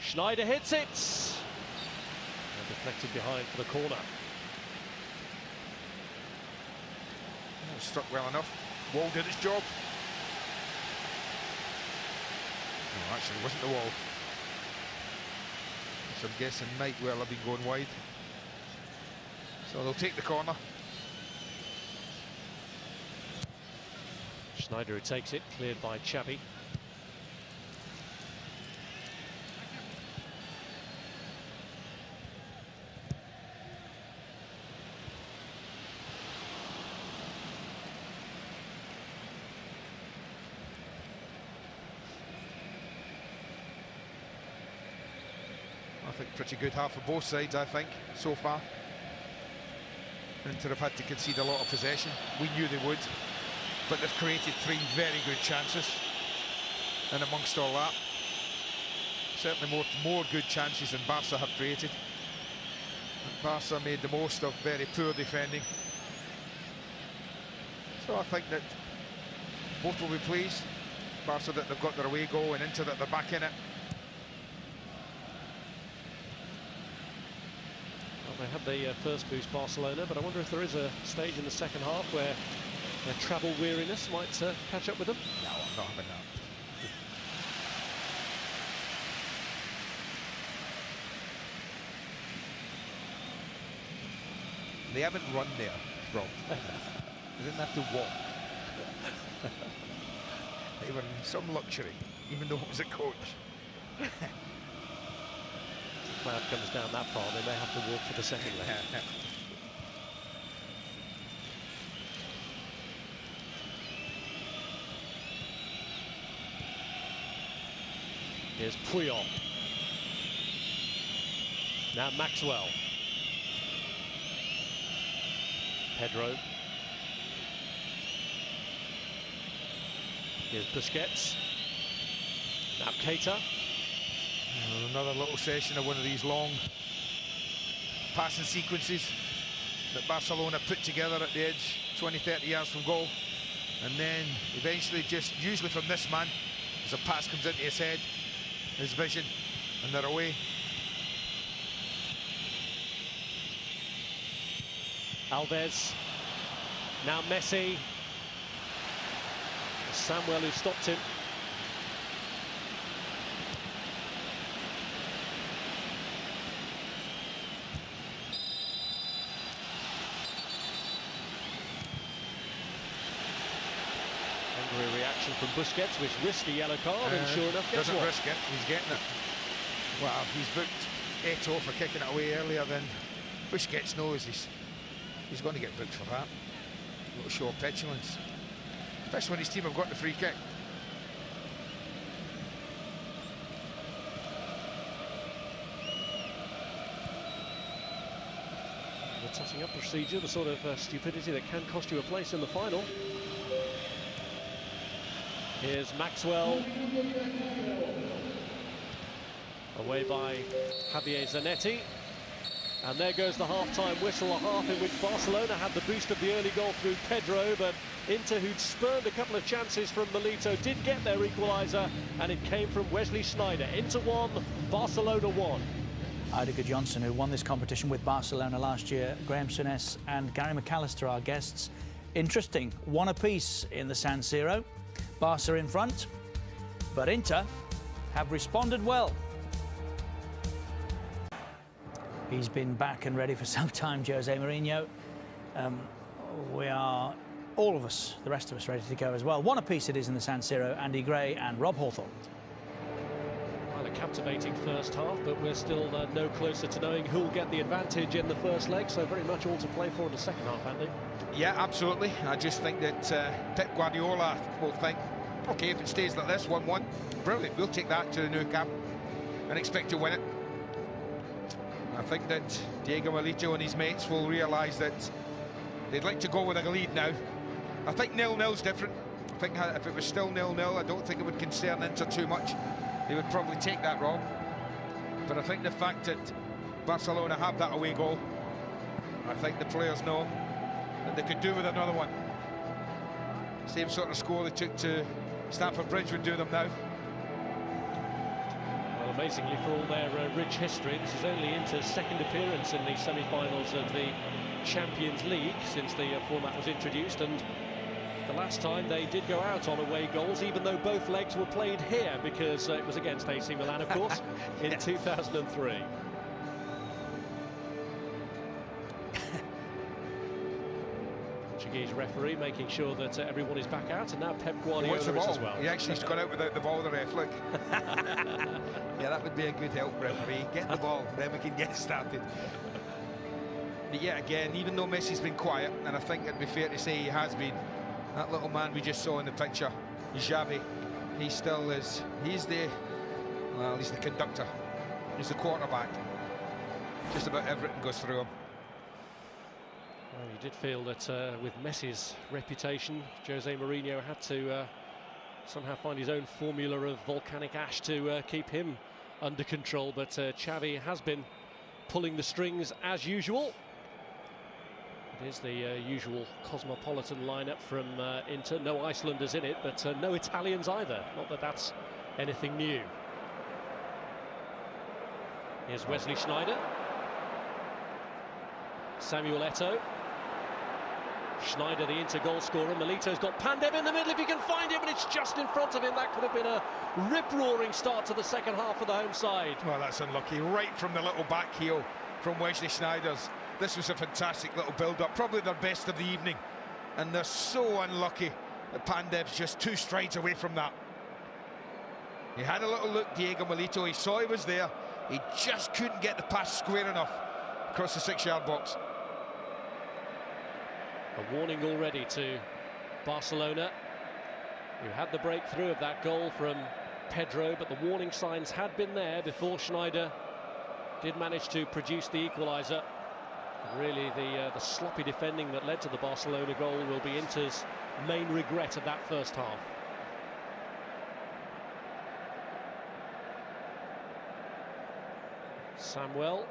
Sneijder hits it. And deflected behind for the corner. Oh, struck well enough. Wall did its job. No, actually, it wasn't the wall. Which I'm guessing might well have been going wide. So they'll take the corner. Sneijder who takes it, cleared by Xavi. I think pretty good half of both sides, I think, so far. Inter have had to concede a lot of possession. We knew they would, but they've created 3 very good chances. And amongst all that, certainly more good chances than Barca have created. And Barca made the most of very poor defending. So I think that both will be pleased. Barca that they've got their away goal and Inter that they're back in it. They had the first boost, Barcelona, but I wonder if there is a stage in the second half where their travel weariness might catch up with them. No, I'm not having that. They haven't run there, Rob. They didn't have to walk. They were in some luxury, even though it was a coach. If the crowd comes down that far, they may have to walk for the second leg. Here's Puyol. Now Maxwell. Pedro. Here's Busquets. Now Keita. Another little session of one of these long passing sequences that Barcelona put together at the edge, 20-30 yards from goal. And then eventually, just usually from this man, as a pass comes into his head, his vision, and they're away. Alves, now Messi. Samuel who stopped him. Angry reaction from Busquets, which risked a yellow card, and sure enough, doesn't risk it. He's getting it. Well, if he's booked Eto'o for kicking it away earlier, then Busquets knows he's going to get booked for that. A little show of petulance, especially when his team have got the free kick. The touching up procedure, the sort of stupidity that can cost you a place in the final. Here's Maxwell. Away by Javier Zanetti. And there goes the half-time whistle, a half in which Barcelona had the boost of the early goal through Pedro, but Inter, who'd spurned a couple of chances from Milito, did get their equaliser, and it came from Wesley Sneijder. Inter 1, Barcelona 1. Idiger Johnson, who won this competition with Barcelona last year, Graham Souness and Gary McAllister, our guests. Interesting, one apiece in the San Siro. Barca in front, but Inter have responded well. He's been back and ready for some time, Jose Mourinho. We are, all of us, the rest of us, ready to go as well. One apiece it is in the San Siro, Andy Gray and Rob Hawthorne. Well, a captivating first half, but we're still no closer to knowing who'll get the advantage in the first leg, so very much all to play for in the second half, Andy. Yeah, absolutely. I just think that Pep Guardiola will think, OK, if it stays like this, 1-1, brilliant, we'll take that to the Nou Camp and expect to win it. I think that Diego Milito and his mates will realise that they'd like to go with a lead now. I think 0-0's different. I think if it was still 0-0, I don't think it would concern Inter too much. They would probably take that wrong. But I think the fact that Barcelona have that away goal, I think the players know that they could do with another one. Same sort of score they took to Stamford Bridge would do them now. Well, amazingly, for all their rich history, this is only Inter's second appearance in the semi-finals of the Champions League since the format was introduced, and the last time they did go out on away goals, even though both legs were played here, because it was against AC Milan, of course, in 2003. Portuguese referee making sure that everyone is back out, and now Pep Guardiola is as well. He actually's got out without the ball, the ref, look. Yeah, that would be a good help, referee. Get the ball, then we can get started. But yeah, again, even though Messi's been quiet, and I think it'd be fair to say he has been, that little man we just saw in the picture, Xavi, he still is, he's the conductor, he's the quarterback. Just about everything goes through him. Well, you did feel that with Messi's reputation, Jose Mourinho had to somehow find his own formula of volcanic ash to keep him under control, but Xavi has been pulling the strings as usual. It is the usual cosmopolitan lineup from Inter. No Icelanders in it, but no Italians either. Not that that's anything new. Here's Wesley Sneijder. Samuel Eto'o. Sneijder, the Inter goal scorer. Milito's got Pandev in the middle if he can find him, and it's just in front of him. That could have been a rip-roaring start to the second half for the home side. Well, that's unlucky. Right from the little back heel from Wesley Sneijder's. This was a fantastic little build-up, probably their best of the evening. And they're so unlucky that Pandev's just 2 strides away from that. He had a little look, Diego Milito. He saw he was there. He just couldn't get the pass square enough across the 6-yard box. A warning already to Barcelona, who had the breakthrough of that goal from Pedro, but the warning signs had been there before Sneijder did manage to produce the equaliser. Really, the sloppy defending that led to the Barcelona goal will be Inter's main regret of that first half. Samuel.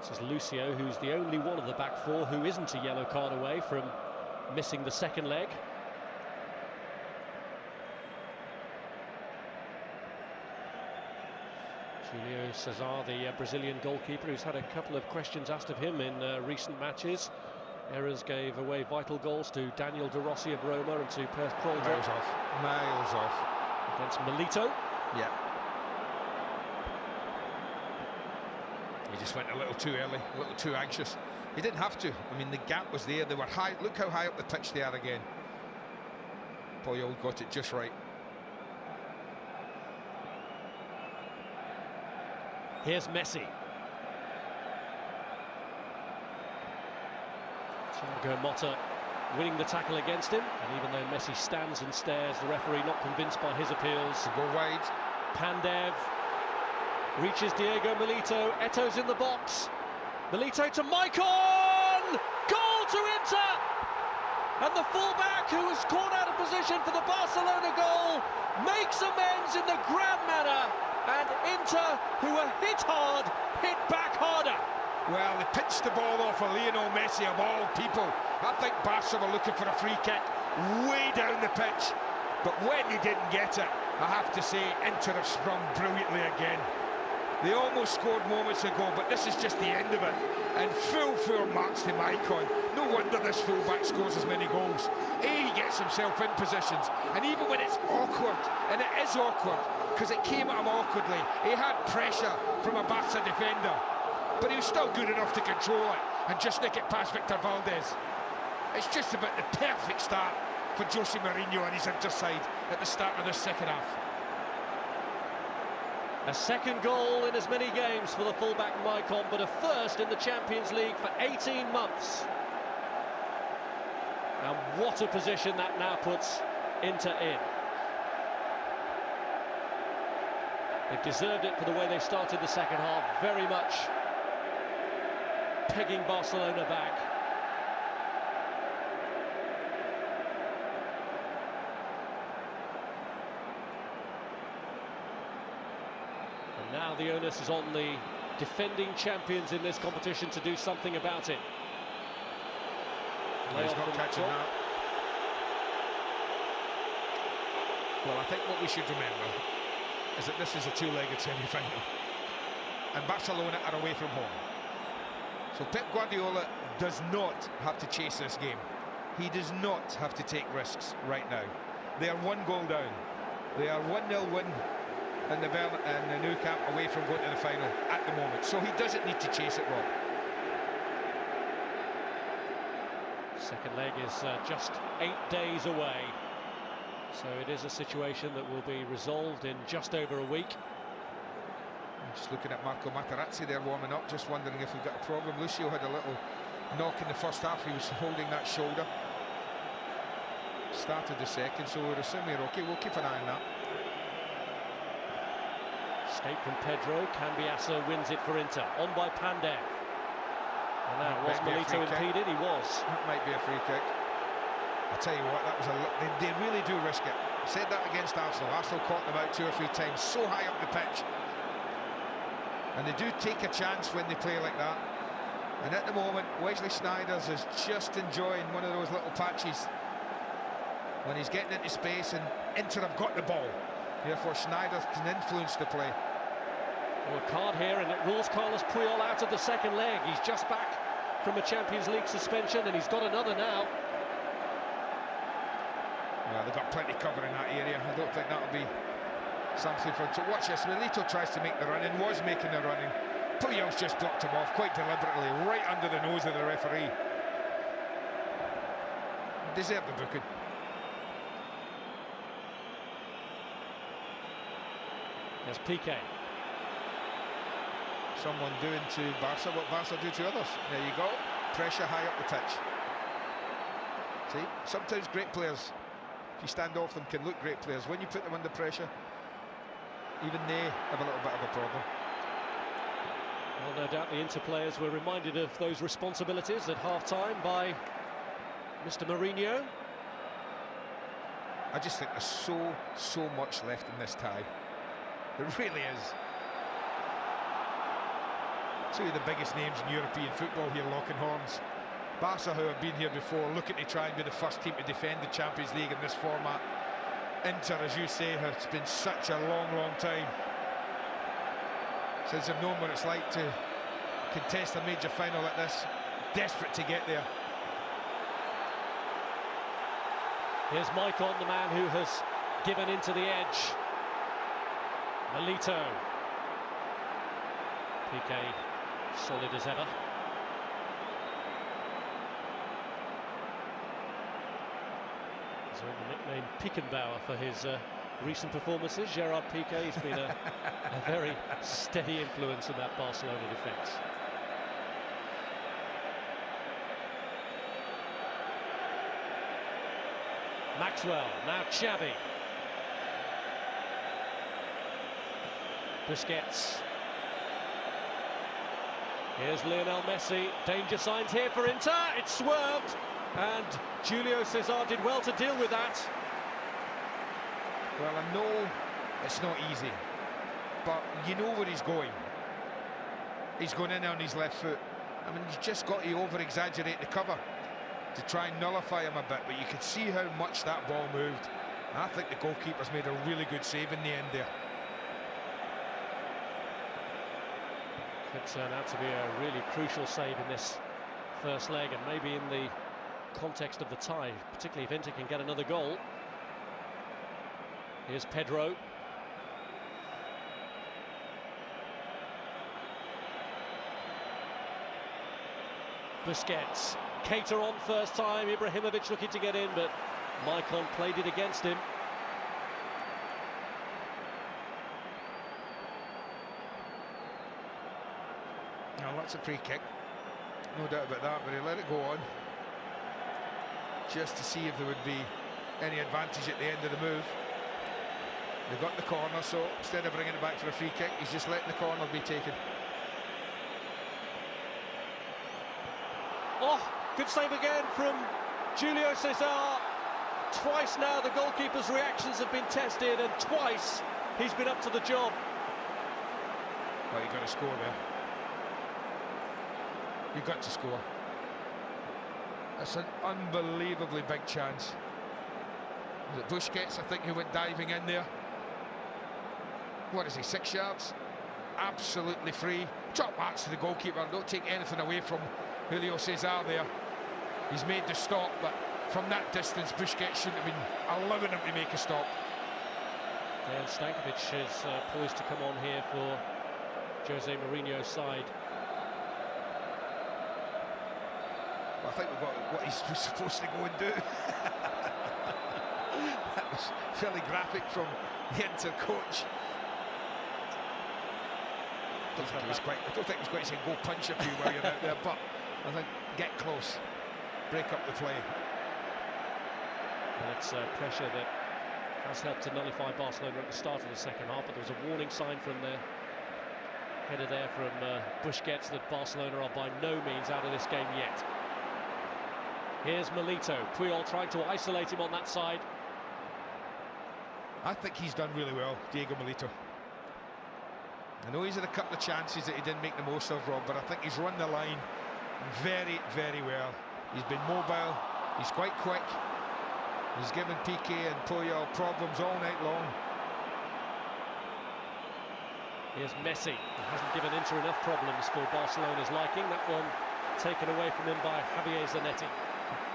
This is Lucio, who's the only one of the back four who isn't a yellow card away from missing the second leg. Julio Cesar, the Brazilian goalkeeper, who's had a couple of questions asked of him in recent matches. Errors gave away vital goals to Daniel De Rossi of Roma and to Perth Krolder. Miles off. Against Milito. Yeah. He just went a little too early, a little too anxious. He didn't have to. I mean, the gap was there. They were high. Look how high up the pitch they are again. Puyol got it just right. Here's Messi. Thiago Motta winning the tackle against him, and even though Messi stands and stares, the referee not convinced by his appeals. To go wide. Pandev reaches Diego Milito. Eto's in the box. Milito to Maicon! Goal to Inter! And the fullback, who was caught out of position for the Barcelona goal, makes amends in the grand manner. And Inter, who were hit hard, hit back harder. Well, they pitched the ball off of Lionel Messi, of all people. I think Barca were looking for a free kick way down the pitch. But when they didn't get it, I have to say, Inter have sprung brilliantly again. They almost scored moments ago, but this is just the end of it. And full marks to Maicon. No wonder this fullback scores as many goals. He gets himself in positions, and even when it's awkward, and it is awkward, because it came at him awkwardly, he had pressure from a Barca defender. But he was still good enough to control it and just nick it past Victor Valdez. It's just about the perfect start for Jose Mourinho and his Inter side at the start of the second half. A second goal in as many games for the fullback Maicon, but a first in the Champions League for 18 months. And what a position that now puts Inter in. They've deserved it for the way they started the second half, very much pegging Barcelona back. And now the onus is on the defending champions in this competition to do something about it. He's not catching that. Well, I think what we should remember is that this is a two-legged semi-final, and Barcelona are away from home. So Pep Guardiola does not have to chase this game. He does not have to take risks right now. They are one goal down. They are 1-0 win in the Nou Camp away from going to the final at the moment. So he doesn't need to chase it, Rob. Second leg is just 8 days away. So it is a situation that will be resolved in just over a week. Just looking at Marco Materazzi there warming up, just wondering if we've got a problem. Lucio had a little knock in the first half. He was holding that shoulder. Started the second, so we're assuming we're okay. We'll keep an eye on that. Escape from Pedro. Cambiasso wins it for Inter. On by Pandev. And that was Milito impeded. He was. That might be a free kick. I tell you what, that was they really do risk it. I said that against Arsenal. Arsenal caught them out 2 or 3 times, so high up the pitch. And they do take a chance when they play like that. And at the moment, Wesley Sneijder is just enjoying one of those little patches when he's getting into space, and Inter have got the ball. Therefore, Sneijder can influence the play. Well, a card here, and it rules Carlos Puyol out of the second leg. He's just back from a Champions League suspension, and he's got another now. Well, they've got plenty cover in that area. I don't think that'll be something for him to watch. This Milito tries to make the run and was making the running. Puyol's just blocked him off quite deliberately, right under the nose of the referee. Deserved the booking. There's Piqué. Someone doing to Barca what Barca do to others. There you go. Pressure high up the pitch. See, sometimes great players, if you stand off them, can look great players. When you put them under pressure, even they have a little bit of a problem. Well, no doubt the Inter players were reminded of those responsibilities at half-time by Mr. Mourinho. I just think there's so much left in this tie. There really is. 2 of the biggest names in European football here locking horns. Barca, who have been here before, looking to try and be the first team to defend the Champions League in this format. Inter, as you say, has been such a long time. since I've known what it's like to contest a major final like this. Desperate to get there. Here's Maicon, the man who has given into the edge. Milito. Piqué solid as ever. He's earned the nickname Pickenbauer for his recent performances. Gerard Piqué has been a very steady influence in that Barcelona defence. Maxwell, now Xavi. Busquets. Here's Lionel Messi. Danger signs here for Inter. It's swerved, and Julio César did well to deal with that. Well, I know it's not easy, but you know where he's going. He's going in on his left foot. I mean, you've just got to over-exaggerate the cover to try and nullify him a bit, but you could see how much that ball moved. And I think the goalkeeper's made a really good save in the end there. Could turn out to be a really crucial save in this first leg, and maybe in the context of the tie, particularly if Inter can get another goal. Here's Pedro. Busquets. Keita on first time. Ibrahimovic looking to get in, but Maicon played it against him. Now that's a free kick, no doubt about that, but he let it go on just to see if there would be any advantage at the end of the move. They got the corner, so instead of bringing it back for a free kick, he's just letting the corner be taken. Oh, good save again from Julio César. Twice now the goalkeeper's reactions have been tested, and twice he's been up to the job. Well, you've got to score there. You've got to score. That's an unbelievably big chance. Was it Busquets, I think, who went diving in there? What is he, 6 yards? Absolutely free. Top marks to the goalkeeper. Don't take anything away from Julio César there. He's made the stop, but from that distance, Busquets shouldn't have been allowing him to make a stop. And Stankovic is poised to come on here for Jose Mourinho's side. Well, I think we've got what he's supposed to go and do. That was fairly graphic from the Inter coach. I don't think he was quite saying go punch a few while you're out there, but I think get close, break up the play. Well, it's pressure that has helped to nullify Barcelona at the start of the second half, but there was a warning sign from the header there from Busquets that Barcelona are by no means out of this game yet. Here's Milito. Puyol trying to isolate him on that side. I think he's done really well, Diego Milito. I know he's had a couple of chances that he didn't make the most of, Rob, but I think he's run the line very, very well. He's been mobile, he's quite quick. He's given Piqué and Puyol problems all night long. Here's Messi. He hasn't given Inter enough problems for Barcelona's liking. That one taken away from him by Javier Zanetti.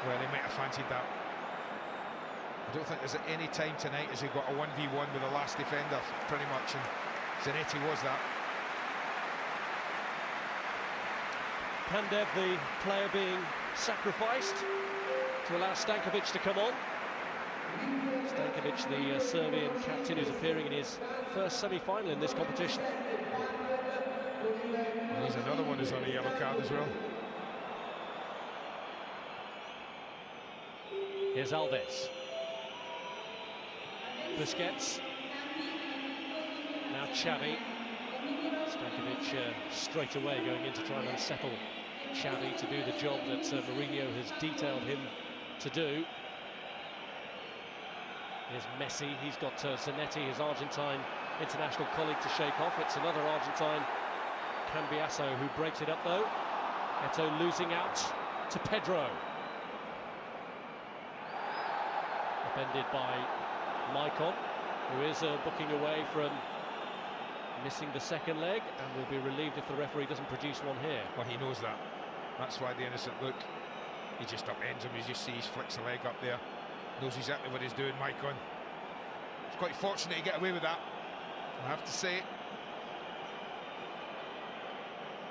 Well, he might have fancied that. I don't think there's any time tonight as he got a 1v1 with the last defender, pretty much, and Zanetti was that. Pandev, the player being sacrificed to allow Stankovic to come on. Stankovic, the Serbian captain, who's appearing in his first semi-final in this competition. And he's another one who's on a yellow card as well. Here's Alves. Busquets. Now Xavi. Stankovic straight away going in to try and unsettle Xavi to do the job that Mourinho has detailed him to do. Here's Messi. He's got Zanetti, his Argentine international colleague, to shake off. It's another Argentine, Cambiasso, who breaks it up though. Eto'o losing out to Pedro. Upended by Maicon, who is booking away from missing the second leg and will be relieved if the referee doesn't produce one here. Well, he knows that. That's why the innocent look. He just upends him. You just see he flicks the leg up there. Knows exactly what he's doing, Maicon. He's quite fortunate to get away with that, I have to say.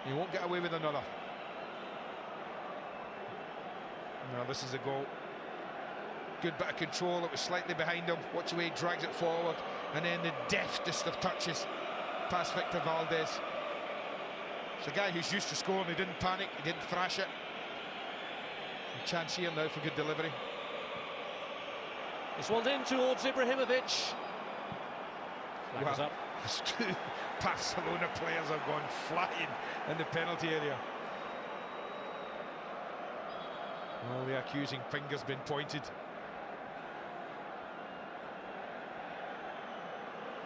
He won't get away with another. No, this is a goal. Good bit of control. It was slightly behind him. Watch the way he drags it forward. And then the deftest of touches past Victor Valdez. It's a guy who's used to scoring. He didn't panic. He didn't thrash it. A chance here now for good delivery. This one's in towards Ibrahimovic. Flag is up. Two Barcelona players have gone flying in the penalty area. Well, the accusing finger's been pointed.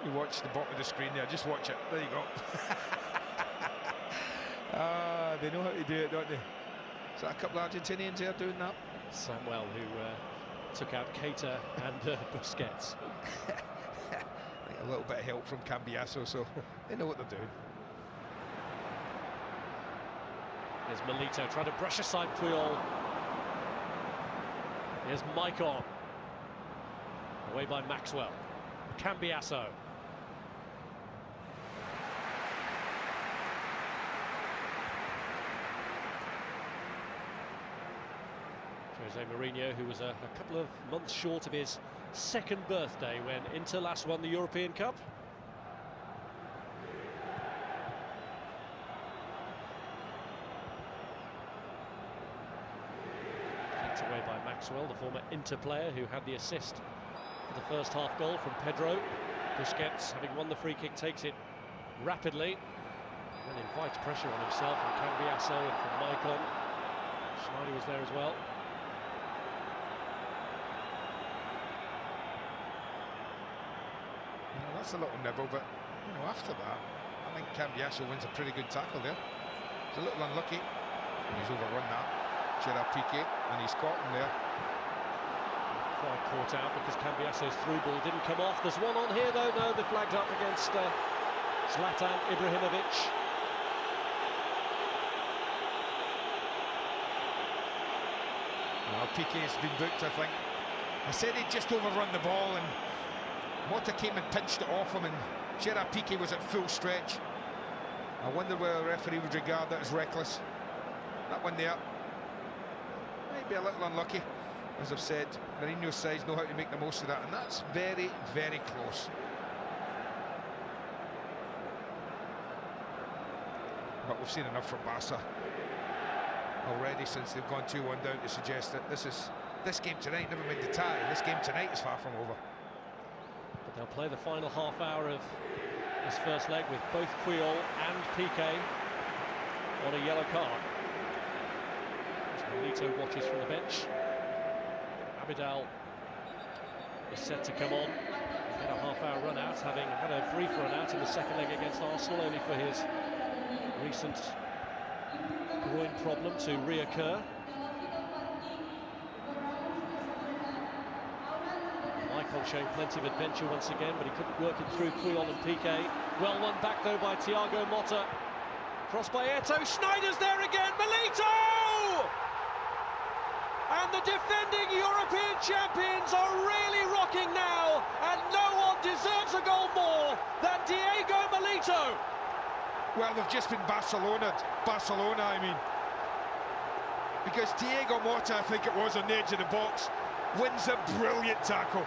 You watch the bottom of the screen there, just watch it. There you go. They know how to do it, don't they? Is that a couple of Argentinians there doing that? Samuel, who took out Keita and Busquets. A little bit of help from Cambiasso, so they know what they're doing. There's Milito trying to brush aside Puyol. Here's Maicon. Away by Maxwell. Cambiasso. Jose Mourinho, who was a couple of months short of his second birthday when Inter last won the European Cup. Flicked away by Maxwell, the former Inter player who had the assist for the first half goal from Pedro. Busquets, having won the free kick, takes it rapidly and invites pressure on himself from Cambiasso and from Maicon. Schneider was there as well. That's a little nibble, but you know, after that, I think Cambiasso wins a pretty good tackle there. He's a little unlucky. He's overrun that. Gerard Piqué, and he's caught him there. Quite caught out because Cambiasso's through ball didn't come off. There's one on here though. No, the flag's up against Zlatan Ibrahimovic. Well, Piqué's been booked, I think. I said he'd just overrun the ball and Mota came and pinched it off him, and Gerard Piqué was at full stretch. I wonder whether the referee would regard that as reckless. That one there might be a little unlucky. As I've said, Mourinho's sides know how to make the most of that, and that's very, very close. But we've seen enough from Barca already since they've gone 2-1 down to suggest that this game tonight, never mind the tie, this game tonight is far from over. But they'll play the final half hour of this first leg with both Puyol and Piqué on a yellow card. As Milito watches from the bench. Abidal is set to come on and get a half-hour run out, having had a brief run out in the second leg against Arsenal, only for his recent groin problem to reoccur. Maicon showing plenty of adventure once again, but he couldn't work it through Puyol and Piqué. Well won back though by Thiago Motta. Crossed by Eto'o. Schneider's there again. Milito! And the defending European champions are really rocking now, and no one deserves a goal more than Diego Milito. Well, they've just been Barcelona, I mean. Because Diego Motta, I think it was, on the edge of the box, wins a brilliant tackle.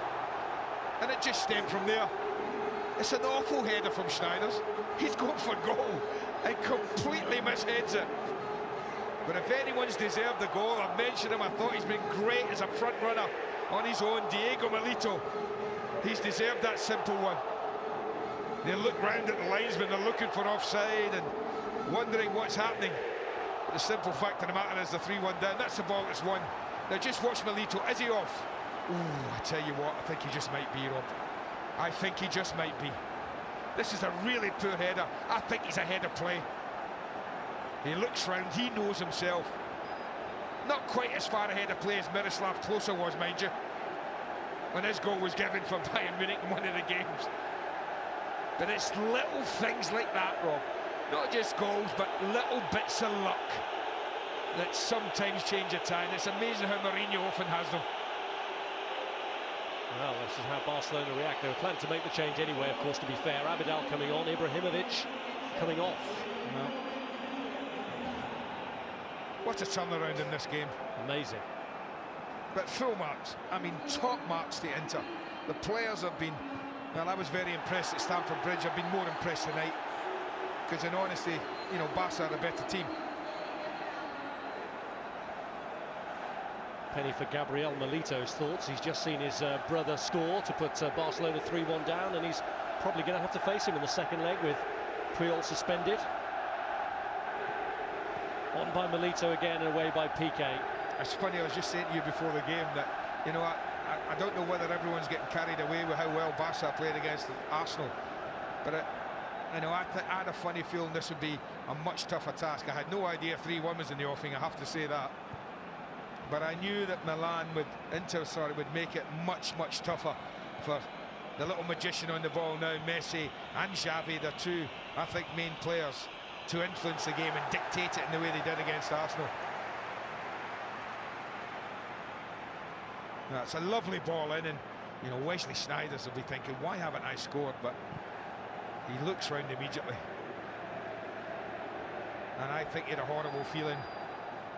And it just stemmed from there. It's an awful header from Schneider's. He's going for goal and completely misheads it. But if anyone's deserved the goal, I've mentioned him, I thought he's been great as a front runner on his own. Diego Milito, he's deserved that simple one. They look round at the linesman, they're looking for offside and wondering what's happening. But the simple fact of the matter is the 3-1 down, that's the ball that's won. Now just watch Milito, is he off? Ooh, I tell you what, I think he just might be, Rob. I think he just might be. This is a really poor header. I think he's ahead of play. He looks round, he knows himself. Not quite as far ahead of play as Miroslav Klose was, mind you, when his goal was given for Bayern Munich in one of the games. But it's little things like that, Rob. Not just goals, but little bits of luck that sometimes change a tie. And it's amazing how Mourinho often has them. Well, this is how Barcelona react. They were planning to make the change anyway, of course, to be fair. Abidal coming on, Ibrahimovic coming off. Well, what a turnaround in this game. Amazing. But full marks. I mean, top marks to Inter. The players have been... Well, I was very impressed at Stamford Bridge. I've been more impressed tonight. Because in honesty, you know, Barca are a better team. Penny for Gabriel Milito's thoughts. He's just seen his brother score to put Barcelona 3-1 down, and he's probably going to have to face him in the second leg with Puyol suspended. On by Milito again and away by Piqué. It's funny, I was just saying to you before the game that, you know, I don't know whether everyone's getting carried away with how well Barca played against Arsenal, but I had a funny feeling this would be a much tougher task. I had no idea 3-1 was in the offing, I have to say that. But I knew that Milan would make it much, much tougher for the little magician on the ball now, Messi and Xavi, the two, I think, main players to influence the game and dictate it in the way they did against Arsenal. That's a lovely ball in, and you know, Wesley Sneijder will be thinking, why haven't I scored? But he looks round immediately, and I think he had a horrible feeling,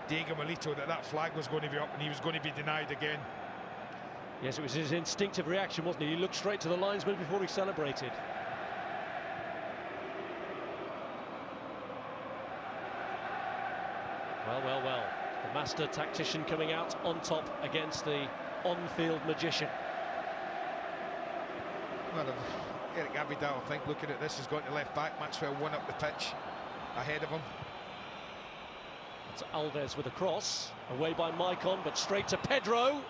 Diego Milito, that flag was going to be up and he was going to be denied again. Yes, it was his instinctive reaction, wasn't it? He looked straight to the linesman before he celebrated. Well. The master tactician coming out on top against the on-field magician. Well, Eric Abidal, I think, looking at this, has gone to left back. Maxwell one up the pitch ahead of him. It's Alves with a cross, away by Maicon, but straight to Pedro.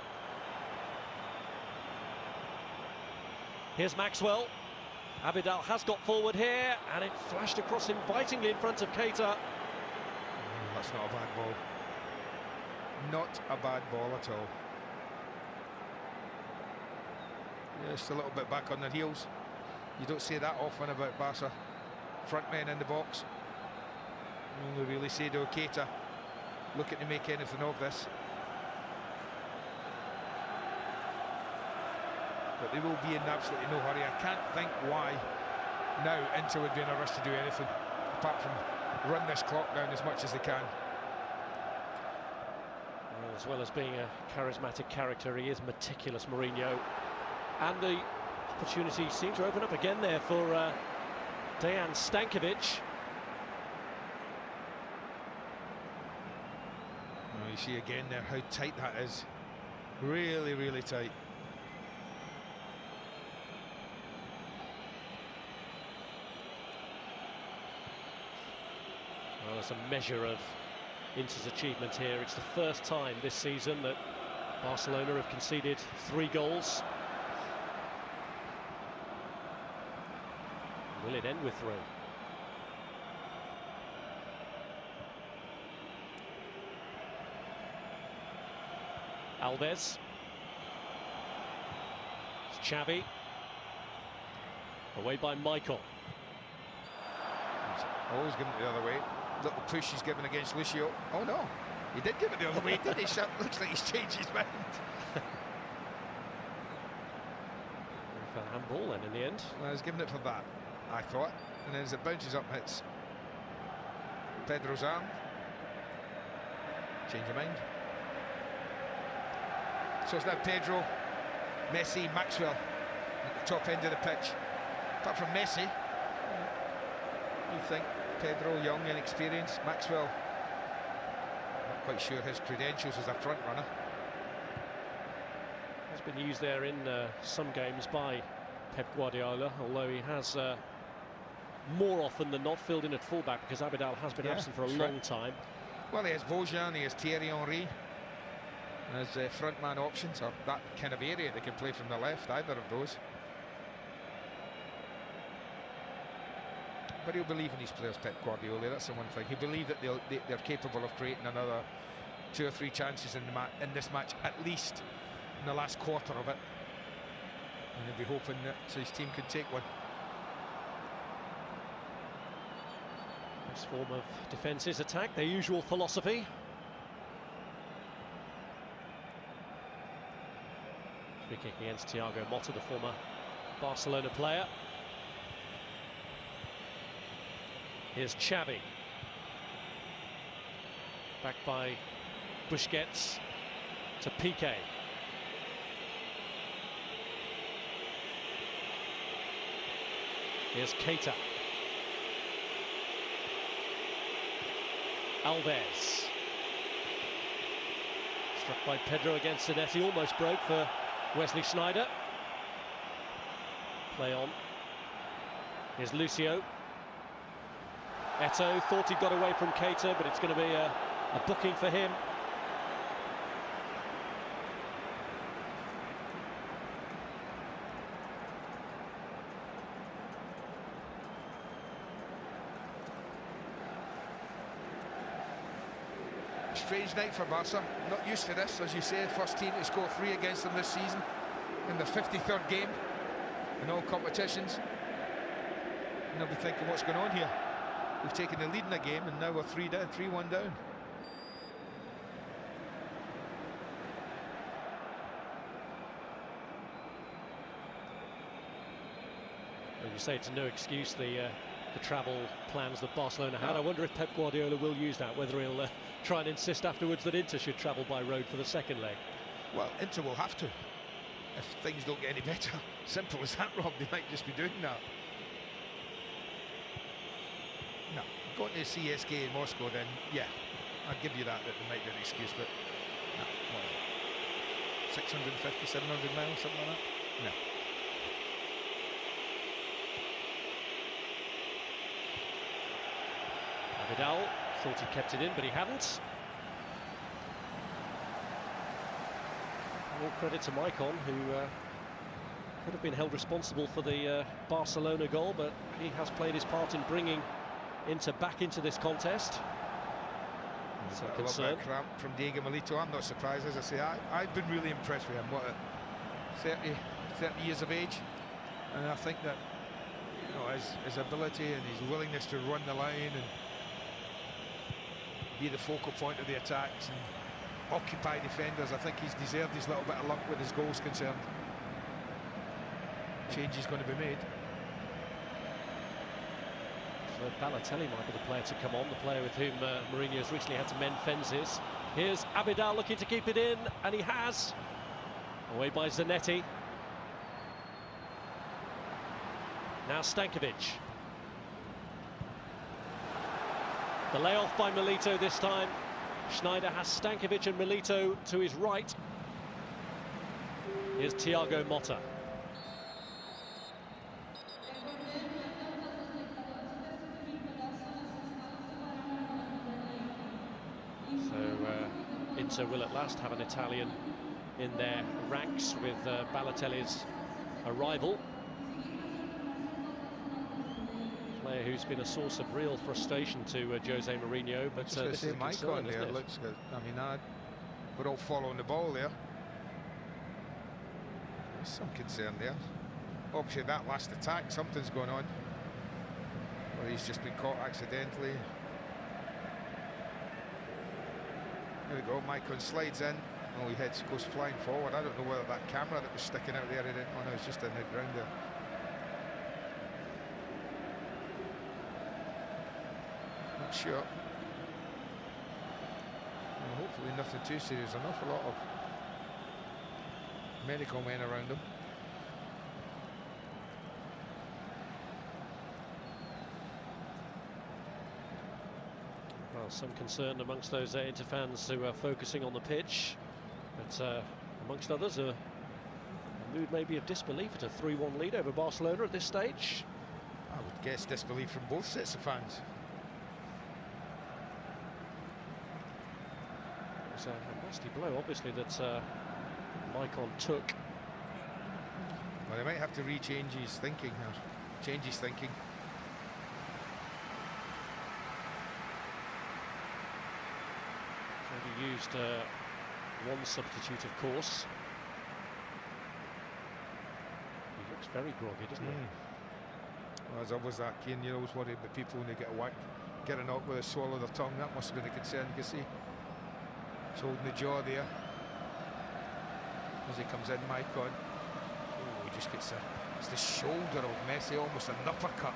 Here's Maxwell. Abidal has got forward here, and it flashed across invitingly in front of Keita. That's not a bad ball. Not a bad ball at all. Just a little bit back on their heels. You don't say that often about Barca. Front men in the box. Only really say to Keita, looking to make anything of this. But they will be in absolutely no hurry. I can't think why now Inter would be in a rush to do anything apart from run this clock down as much as they can. Well, as well as being a charismatic character, he is meticulous, Mourinho. And the opportunity seemed to open up again there for Dejan Stankovic. Well, you see again there how tight that is. Really, really tight. Well, there's a measure of Inter's achievement here. It's the first time this season that Barcelona have conceded 3 goals. Will it end with 3? Alves. It's Xavi. Away by Michael. Always giving it the other way. Little push he's given against Lucio. Oh no, he did give it the other way, didn't he? Looks like he's changed his mind. For handball then in the end. Well, he's given it for that, I thought. And then as it bounces up, hits Pedro's arm. Change your mind. So it's now Pedro, Messi, Maxwell at the top end of the pitch. Apart from Messi, you think Pedro, young and experienced. Maxwell, not quite sure his credentials as a front runner. Has been used there in some games by Pep Guardiola, although he has more often than not filled in at fullback because Abidal has been absent for a long time. Well, he has Bojan, he has Thierry Henry as frontman options, or that kind of area they can play from the left, either of those. But he'll believe in his players, Pep Guardiola, that's the one thing. He'll believe that they're capable of creating another 2 or 3 chances in this match, at least in the last quarter of it. And he'll be hoping that his team can take one. This form of defence is attack, their usual philosophy. Free kick against Thiago Motta, the former Barcelona player. Here's Xavi. Back by Busquets to Piqué. Here's Keita. Alves. Struck by Pedro against Zanetti, almost broke for Wesley Sneijder. Play on. Here's Lucio. Eto'o thought he got away from Keita, but it's going to be a booking for him. Strange night for Barca. Not used to this, as you say. First team to score 3 against them this season in the 53rd game in all competitions. And they'll be thinking, what's going on here? We've taken the lead in a game and now we're 3-1 down. Well, you say it's no excuse, the travel plans that Barcelona had. I wonder if Pep Guardiola will use that, whether he'll try and insist afterwards that Inter should travel by road for the second leg. Well, Inter will have to, if things don't get any better. Simple as that, Rob. They might just be doing that. No, going to CSK in Moscow, then yeah, I'll give you that there might be an excuse, but no, what is it? 650, 700 miles, something like that? No. Vidal thought he kept it in, but he hadn't. All credit to Maicon, who could have been held responsible for the Barcelona goal, but he has played his part in bringing Inter back into this contest. A lot of cramp from Diego Milito. I'm not surprised, as I say. I've been really impressed with him. What, 30 years of age, and I think that, you know, his ability and his willingness to run the line and be the focal point of the attacks and occupy defenders, I think he's deserved his little bit of luck with his goals concerned. Change is going to be made. So Balotelli might be the player to come on, the player with whom Mourinho's recently had to mend fences. Here's Abidal looking to keep it in, and he has. Away by Zanetti. Now Stankovic. The layoff by Milito this time. Sneijder has Stankovic and Milito to his right. Here's Thiago Motta. Inter will at last have an Italian in their ranks with Balotelli's arrival. Player who's been a source of real frustration to Jose Mourinho, but this is a concern, there looks good. I mean, we're all following the ball there. There's some concern there. Obviously, that last attack, something's going on. Or he's just been caught accidentally. There we go, Maicon slides in. Oh, he goes flying forward. I don't know whether that camera that was sticking out there, oh no, it's just in the ground there. Not sure. Well, hopefully nothing too serious. An awful lot of medical men around him. Well, some concern amongst those Inter fans who are focusing on the pitch, but amongst others, a mood maybe of disbelief at a 3-1 lead over Barcelona at this stage. I would guess disbelief from both sets of fans. It's a nasty blow, obviously, that Maicon took. Well, they might have to change his thinking. He used one substitute, of course. He looks very groggy, doesn't he? Well, there's always that, Kane, you're always worried about people when they get whacked. get a knock with a swallow of their tongue. That must have been a concern. You can see he's holding the jaw there as he comes in. Maicon. Oh, he just gets it's the shoulder of Messi, almost an uppercut.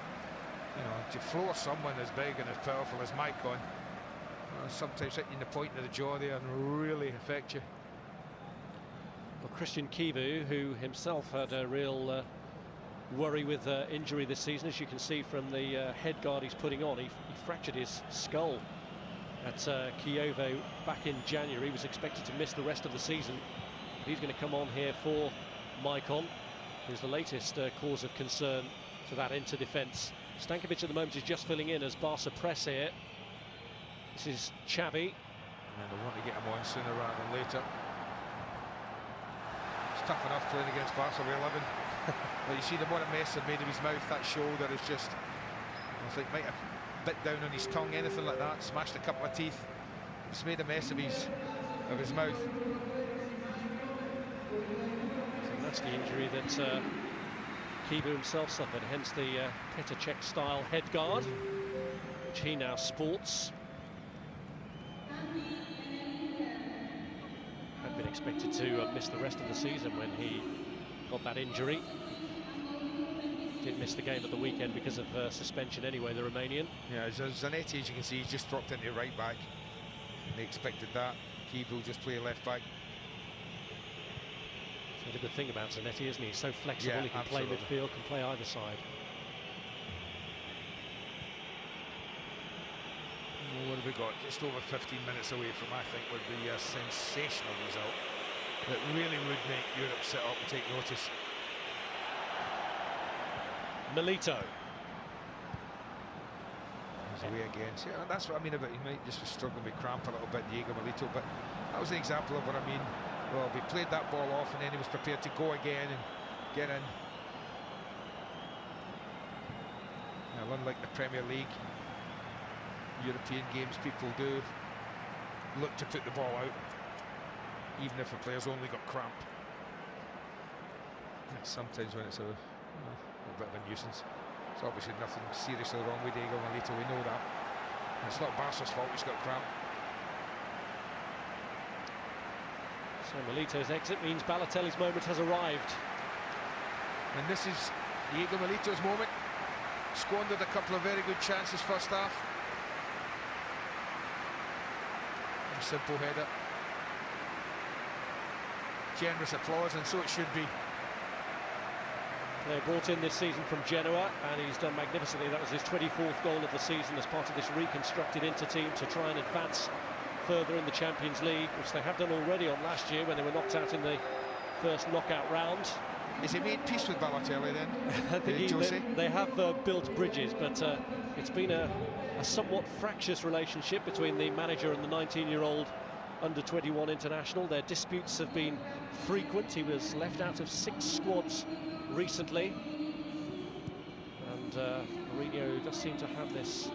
You know, to floor someone as big and as powerful as Maicon, sometimes hitting the point of the jaw there and really affect you. Well, Christian Kivu, who himself had a real worry with injury this season, as you can see from the head guard he's putting on. He fractured his skull at Kievo back in January. He was expected to miss the rest of the season. But he's going to come on here for Maicon, who's the latest cause of concern to that Inter defence. Stankovic at the moment is just filling in as Barca press here. This is Xavi. And they want to get him on sooner rather than later. It's tough enough playing against Barca with 11. But you see the what a mess they've made of his mouth. That shoulder is just, I think, might have bit down on his tongue, anything like that. Smashed a couple of teeth. It's made a mess of his mouth. So that's the injury that Kivu himself suffered, hence the Petr Cech style head guard, which he now sports. Had been expected to miss the rest of the season when he got that injury. Did miss the game at the weekend because of suspension anyway, the Romanian. Yeah, Zanetti, as you can see, he's just dropped into right back. And they expected that. Kivu will just play left back. So the good thing about Zanetti, isn't he? He's so flexible, Yeah, he can absolutely. play midfield, can play either side. Well, what have we got? Just over 15 minutes away from, I think, would be a sensational result that really would make Europe sit up and take notice. Milito. He's away again. See, that's what I mean about, he might just be struggling with cramp a little bit, Diego Milito, but that was an example of what I mean. Well, we played that ball off and then he was prepared to go again and get in. Now, unlike the Premier League, European games, people do look to put the ball out, even if a player's only got cramp. And sometimes when it's a bit of a nuisance. It's obviously nothing seriously wrong with Diego Milito, we know that. And it's not Barca's fault he's got cramp. So Milito's exit means Balotelli's moment has arrived. And this is Diego Milito's moment. Squandered a couple of very good chances first half. A simple header. Generous applause, and so it should be. Player brought in this season from Genoa, and he's done magnificently. That was his 24th goal of the season as part of this reconstructed Inter team to try and advance further in the Champions League, which they have done already on last year when they were knocked out in the first knockout round. Is he made peace with Balotelli then? I think they have built bridges, but it's been a somewhat fractious relationship between the manager and the 19-year-old under-21 international. Their disputes have been frequent. He was left out of 6 squads recently, and Mourinho does seem to have this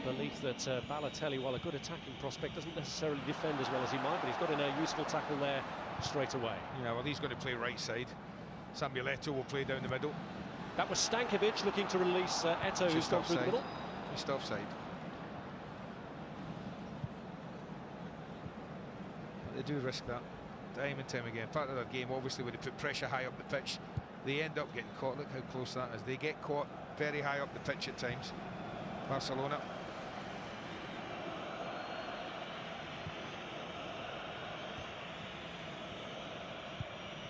belief that Balotelli, while a good attacking prospect, doesn't necessarily defend as well as he might, but he's got in a useful tackle there straight away. Yeah, well, he's going to play right side. Samuel Eto'o will play down the middle. That was Stankovic looking to release Eto'o, who's gone through the middle. Just offside. But they do risk that time and time again. Part of their game, obviously, when they put pressure high up the pitch, they end up getting caught. Look how close that is. They get caught very high up the pitch at times. Barcelona.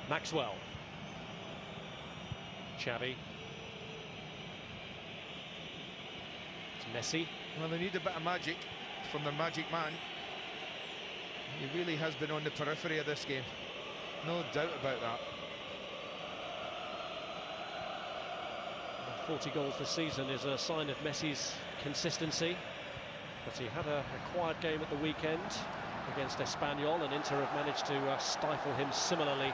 Maxwell. Xavi. It's Messi. Well, they need a bit of magic from the magic man. He really has been on the periphery of this game. No doubt about that. 40 goals this season is a sign of Messi's consistency. But he had a quiet game at the weekend against Espanyol, and Inter have managed to stifle him similarly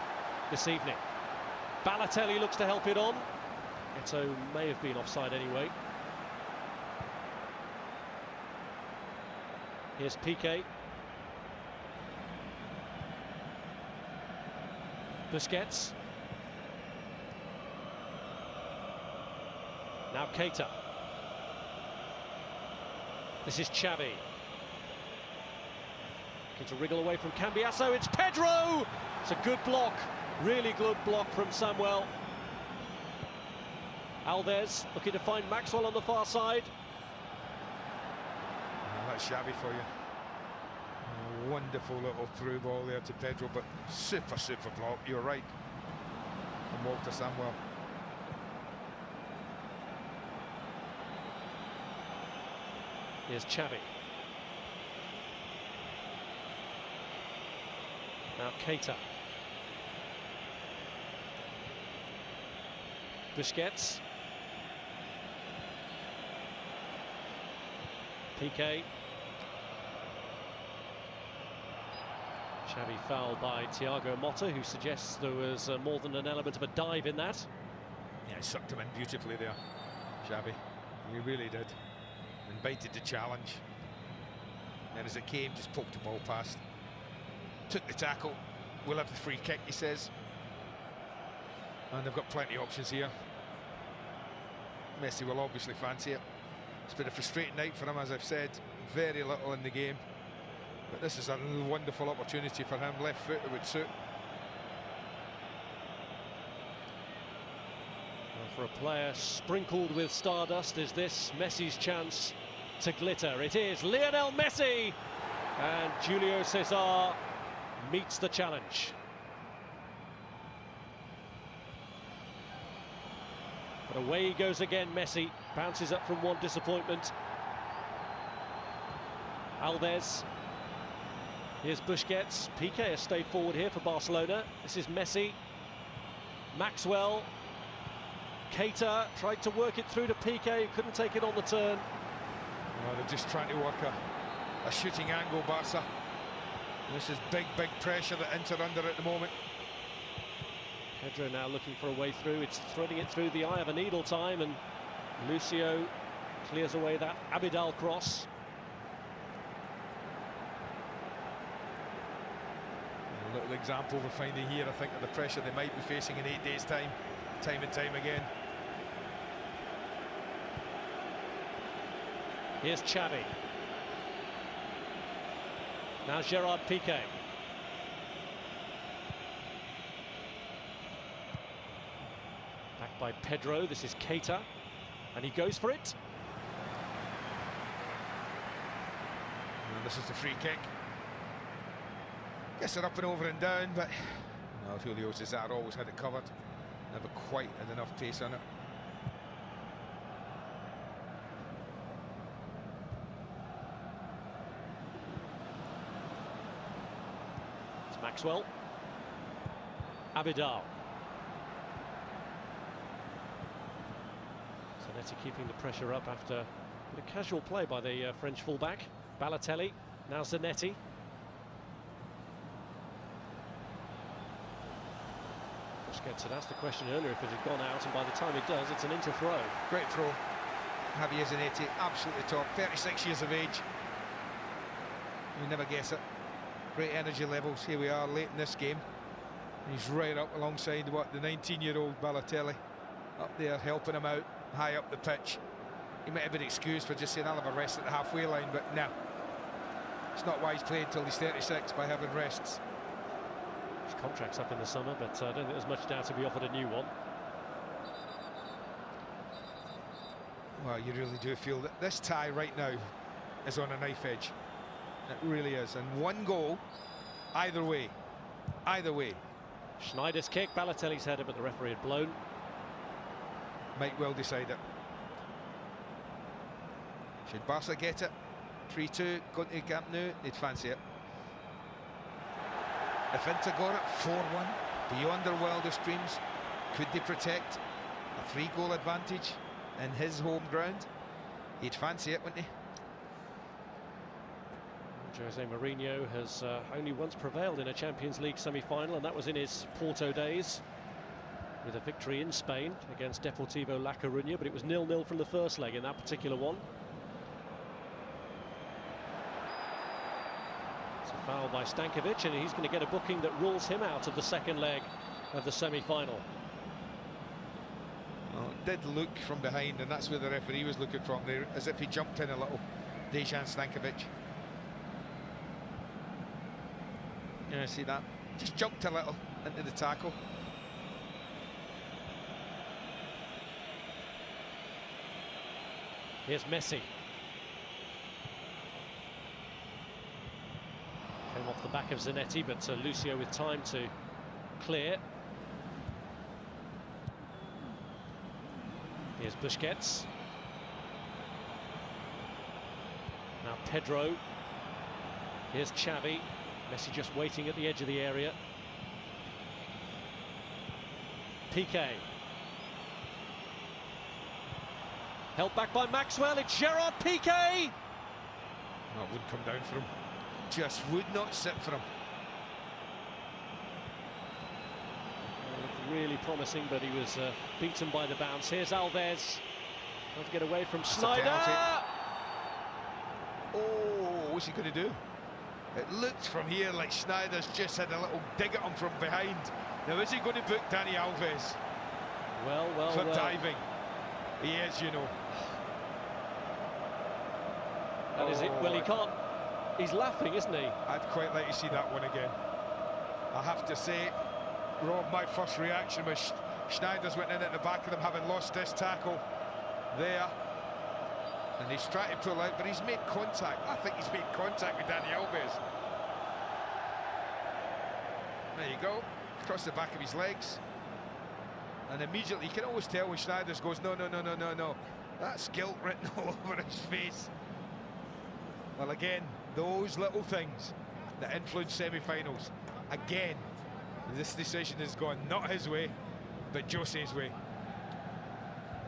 this evening. Balotelli looks to help it on. Eto'o may have been offside anyway. Here's Piqué. Busquets. Now Keita. This is Xavi. Looking to wriggle away from Cambiasso. It's Pedro! It's a good block. Really good block from Samuel. Alves looking to find Maxwell on the far side. Well, that's Xavi for you. A wonderful little through ball there to Pedro, but super block. You're right. From Walter Samuel. Here's Xavi. Now Keita. Busquets. Piqué. Xavi fouled by Thiago Motta, who suggests there was more than an element of a dive in that. Yeah, he sucked him in beautifully there, Xavi. He really did. Invited the challenge. And as it came, just poked the ball past. Took the tackle. We'll have the free kick, he says. And they've got plenty of options here. Messi will obviously fancy it. It's been a frustrating night for him, as I've said. Very little in the game. But this is a wonderful opportunity for him. Left foot, it would suit. Well, for a player sprinkled with stardust, is this Messi's chance to glitter? It is Lionel Messi! And Julio Cesar meets the challenge. But away he goes again, Messi. Bounces up from one disappointment. Alves. Here's Busquets. Piqué has stayed forward here for Barcelona. This is Messi. Maxwell. Keita tried to work it through to Piqué, couldn't take it on the turn. Well, they're just trying to work a shooting angle, Barca. This is big pressure that Inter under at the moment. Pedro now looking for a way through. It's threading it through the eye of a needle time, and Lucio clears away that Abidal cross. A little example we're finding here, I think, of the pressure they might be facing in 8 days' time and time again. Here's Xavi. Now Gerard Piqué. Back by Pedro. This is Keita, and he goes for it. And this is the free kick. Gets it up and over and down, but no, Julio Cesar always had it covered. Never quite had enough pace on it. It's Maxwell. Abidal. Zanetti keeping the pressure up after a casual play by the French fullback. Balotelli, now Zanetti. Busquets had asked the question earlier if it had gone out, and by the time it does, it's an Inter throw. Great throw. Javier Zanetti, absolutely top. 36 years of age. You never guess it. Great energy levels. Here we are late in this game. He's right up alongside the 19-year-old Balotelli. Up there helping him out, high up the pitch. He might have been excused for just saying, I'll have a rest at the halfway line, but no. It's not why he's played till he's 36 by having rests. His contract's up in the summer, but I don't think there's much doubt to be offered a new one. Well, you really do feel that this tie right now is on a knife edge. It really is. And one goal, either way. Either way. Schneider's kick, Balotelli's header, but the referee had blown. Might well decide it. Should Barca get it? 3-2, going to Camp Nou, they'd fancy it. If Inter got it, 4-1, beyond their wildest dreams, could they protect a 3-goal advantage in his home ground? He'd fancy it, wouldn't he? Jose Mourinho has only once prevailed in a Champions League semi-final, and that was in his Porto days, with a victory in Spain against Deportivo La Coruña, but it was 0-0 from the first leg in that particular one. It's a foul by Stankovic, and he's going to get a booking that rules him out of the second leg of the semi-final. Well, it did look from behind, and that's where the referee was looking from there, as if he jumped in a little. Dejan Stankovic. Yeah, see that? Just jumped a little into the tackle. Here's Messi. Came off the back of Zanetti, but Lucio with time to clear. Here's Busquets. Now Pedro. Here's Xavi. Messi just waiting at the edge of the area. Piqué. Held back by Maxwell, it's Gerard Piqué! No, it wouldn't come down for him. Just would not sit for him. Looked really promising, but he was beaten by the bounce. Here's Alves. Trying to get away from Schneider. Oh, what's he going to do? It looked from here like Schneider's just had a little dig at him from behind. Now, is he going to book Dani Alves? Well, for diving. He is, you know. That is it. Well, he can't. He's laughing, isn't he? I'd quite like to see that one again. I have to say, Rob, my first reaction was Schneider's went in at the back of them, having lost this tackle there. And he's trying to pull out, but he's made contact. I think he's made contact with Dani Alves. There you go. Across the back of his legs. And immediately, you can always tell when Schneider's goes, no. That's guilt written all over his face. Well, again, those little things that influence semi-finals. Again, this decision has gone not his way, but Jose's way.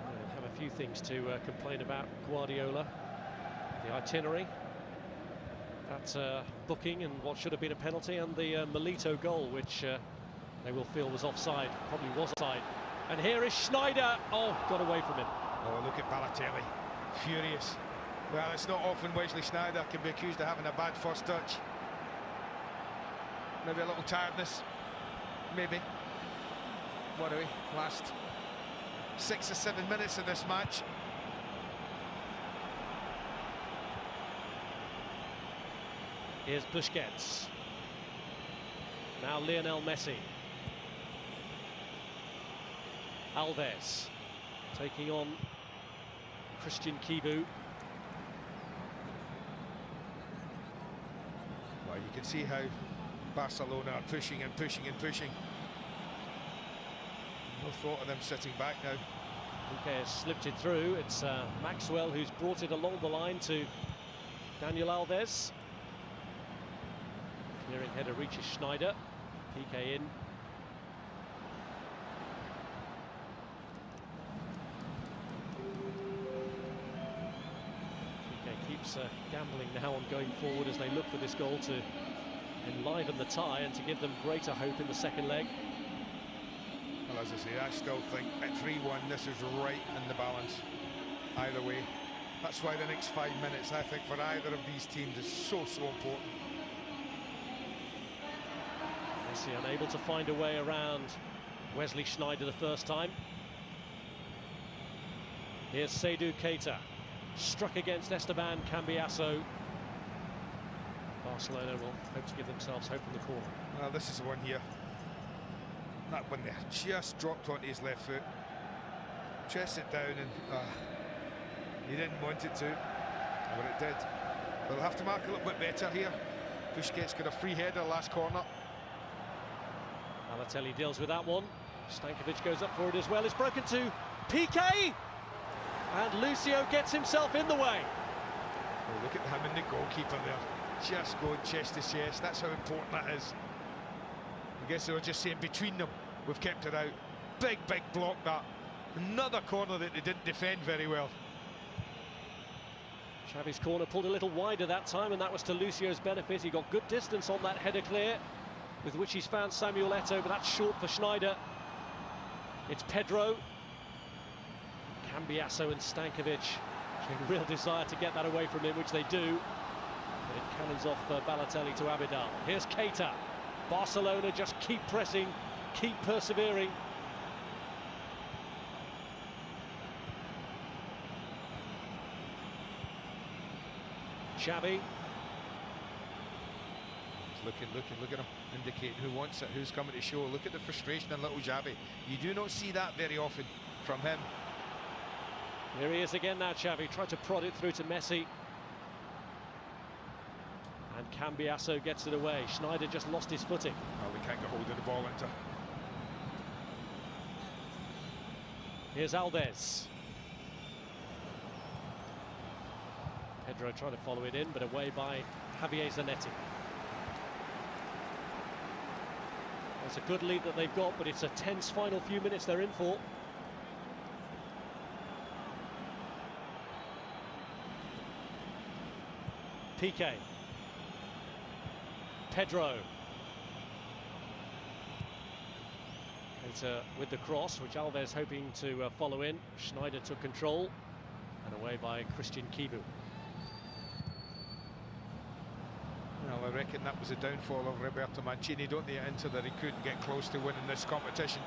I have a few things to complain about Guardiola. The itinerary, that booking and what should have been a penalty, and the Milito goal, which they will feel was offside, probably was offside. And here is Schneider. Oh, got away from him. Oh, look at Balotelli, furious. Well, it's not often Wesley Sneijder can be accused of having a bad first touch. Maybe a little tiredness, maybe. What are we? Last 6 or 7 minutes of this match. Here's Busquets. Now Lionel Messi. Alves taking on Christian Kibu. Well, you can see how Barcelona are pushing and pushing and pushing. No thought of them sitting back now. Okay, has slipped it through. It's Maxwell who's brought it along the line to Daniel Alves. Clearing header reaches Schneider. PK in. Keeps gambling now on going forward as they look for this goal to enliven the tie and to give them greater hope in the second leg. Well, as I say, I still think at 3-1 this is right in the balance either way. That's why the next 5 minutes, I think, for either of these teams is so important. Messi unable to find a way around Wesley Sneijder the first time. Here's Seydou Keita. Struck against Esteban Cambiasso. Barcelona will hope to give themselves hope in the corner. Well, this is the one here. That one there just dropped onto his left foot. Chest it down and he didn't want it to, but it did. They'll have to mark a little bit better here. Busquets got a free header last corner. Balotelli deals with that one. Stankovic goes up for it as well. It's broken to Piqué! And Lucio gets himself in the way. Oh, look at him and the goalkeeper there. Just going chest to chest. That's how important that is. I guess they were just saying between them, we've kept it out. Big block that. Another corner that they didn't defend very well. Xavi's corner pulled a little wider that time, and that was to Lucio's benefit. He got good distance on that header clear, with which he's found Samuel Eto'o, but that's short for Schneider. It's Pedro. Cambiasso and Stankovic showing a real desire to get that away from him, which they do. But it cannons off Balotelli to Abidal. Here's Keita. Barcelona just keep pressing, keep persevering. Xavi. Look at him, indicating who wants it, who's coming to show. Look at the frustration in little Xavi. You do not see that very often from him. Here he is again now, Xavi. Tried to prod it through to Messi. And Cambiasso gets it away. Schneider just lost his footing. Well, we can't get hold of the ball, Inter. Here's Alves. Pedro trying to follow it in, but away by Javier Zanetti. It's a good lead that they've got, but it's a tense final few minutes they're in for. Piqué. Pedro. Keita with the cross, which Alves hoping to follow in. Schneider took control, and away by Christian Kivu. Well, I reckon that was a downfall of Roberto Mancini, don't they, Inter, that he couldn't get close to winning this competition.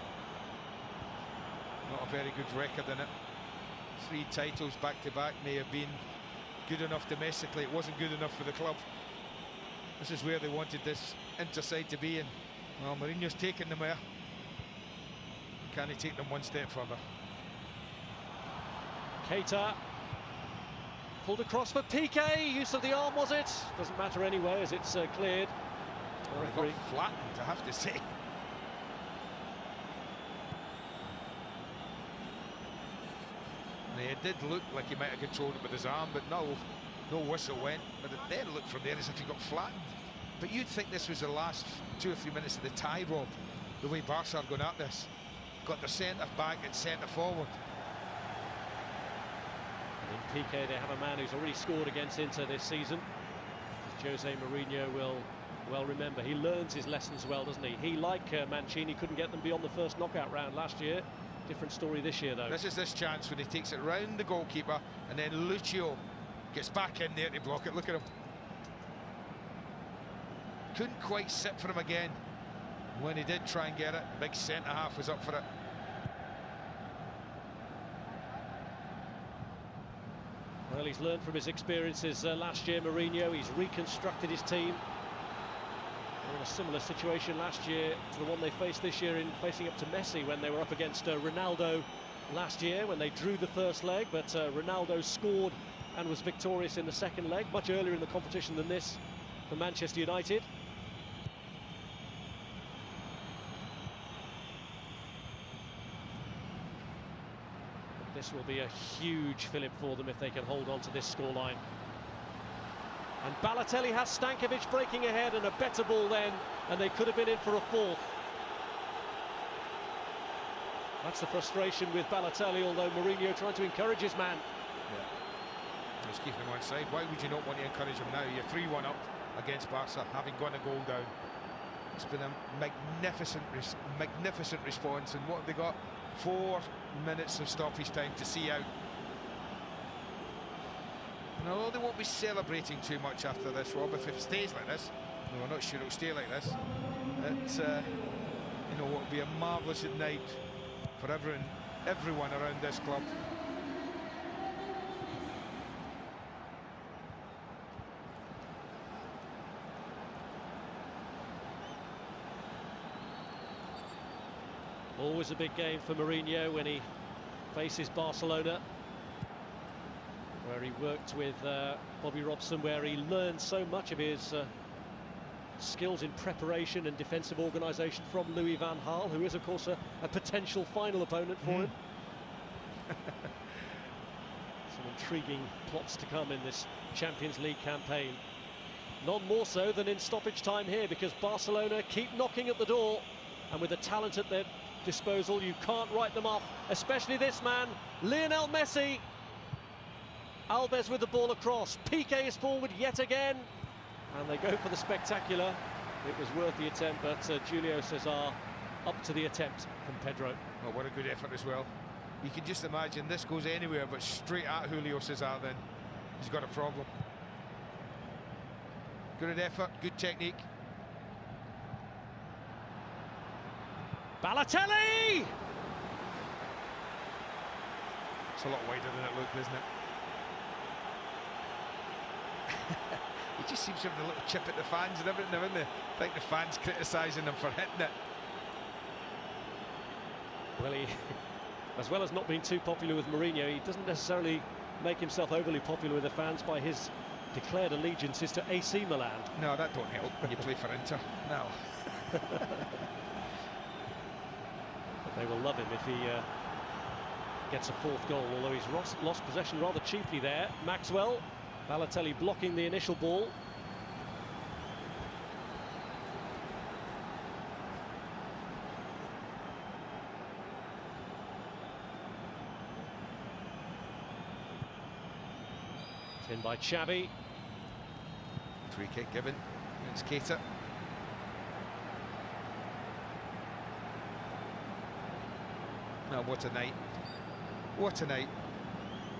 Not a very good record in it. 3 titles back-to-back may have been good enough domestically. It wasn't good enough for the club. This is where they wanted this Inter side to be, and well, Mourinho's taken them there. Can he take them one step further? Keita pulled across for Piqué. Use of the arm, was it? Doesn't matter anyway, as it's cleared. Well, got flattened, I have to say. It did look like he might have controlled it with his arm, but no whistle went. But it then looked from there as if he got flattened. But you'd think this was the last 2 or 3 minutes of the tie, Rob. The way Barca are going at this. Got the centre back and centre forward. And in Piqué, they have a man who's already scored against Inter this season. Jose Mourinho will well remember. He learns his lessons well, doesn't he? He, like Mancini, couldn't get them beyond the first knockout round last year. Different story this year, though. This is this chance when he takes it round the goalkeeper, and then Lucio gets back in there to block it. Look at him. Couldn't quite sit for him again. When he did try and get it, the big centre-half was up for it. Well, he's learned from his experiences last year, Mourinho. He's reconstructed his team. They're in a similar situation last year to the one they faced this year in facing up to Messi when they were up against Ronaldo last year when they drew the first leg, but Ronaldo scored and was victorious in the second leg, much earlier in the competition than this for Manchester United. This will be a huge fillip for them if they can hold on to this scoreline. And Balotelli has Stankovic breaking ahead, and a better ball then, and they could have been in for a fourth. That's the frustration with Balotelli, although Mourinho trying to encourage his man. Yeah. Just keep him on side. Why would you not want to encourage him now? You're 3-1 up against Barca, having gone a goal down. It's been a magnificent response, and what have they got? 4 minutes of stoppage time to see out. And although they won't be celebrating too much after this, Rob, if it stays like this, no, we're not sure it'll stay like this. It's you know, it'll be a marvellous night for everyone around this club. Always a big game for Mourinho when he faces Barcelona, where he worked with Bobby Robson, where he learned so much of his skills in preparation and defensive organisation from Louis van Gaal, who is, of course, a potential final opponent for him. Some intriguing plots to come in this Champions League campaign. None more so than in stoppage time here, because Barcelona keep knocking at the door, and with the talent at their disposal, you can't write them off, especially this man, Lionel Messi. Alves with the ball across. Piqué is forward yet again, and they go for the spectacular. It was worth the attempt, but Julio César up to the attempt from Pedro. Well, what a good effort as well. You can just imagine this goes anywhere, but straight at Julio César, then he's got a problem. Good effort, good technique. Balotelli! It's a lot wider than it looked, isn't it? He just seems to have a little chip at the fans and everything, isn't he? I think the fans criticising him for hitting it. Well, he, as well as not being too popular with Mourinho, he doesn't necessarily make himself overly popular with the fans by his declared allegiances to AC Milan. No, that don't help when you play for Inter. No. But they will love him if he gets a fourth goal, although he's lost possession rather cheaply there. Maxwell, Balotelli blocking the initial ball. It's in by Xavi. Free kick given. It's Keita. Now, what a night. What a night.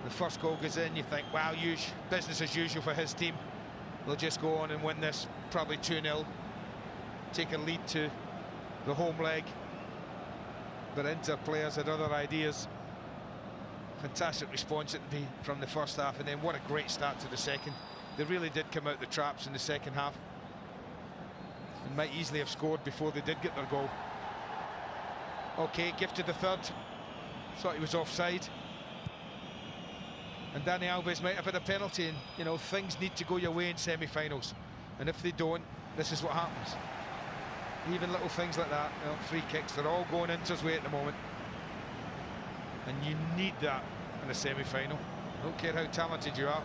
The first goal goes in, you think, wow, business as usual for his team. They'll just go on and win this, probably 2-0. Take a lead to the home leg. But Inter players had other ideas. Fantastic response from the first half, and then what a great start to the second. They really did come out the traps in the second half and might easily have scored before they did get their goal. Okay, gifted the third. Thought he was offside. And Dani Alves might have had a penalty, and you know, things need to go your way in semi-finals, and if they don't, this is what happens. Even little things like that, you know, free kicks, they're all going Inter's way at the moment, and you need that in a semi-final. I don't care how talented you are,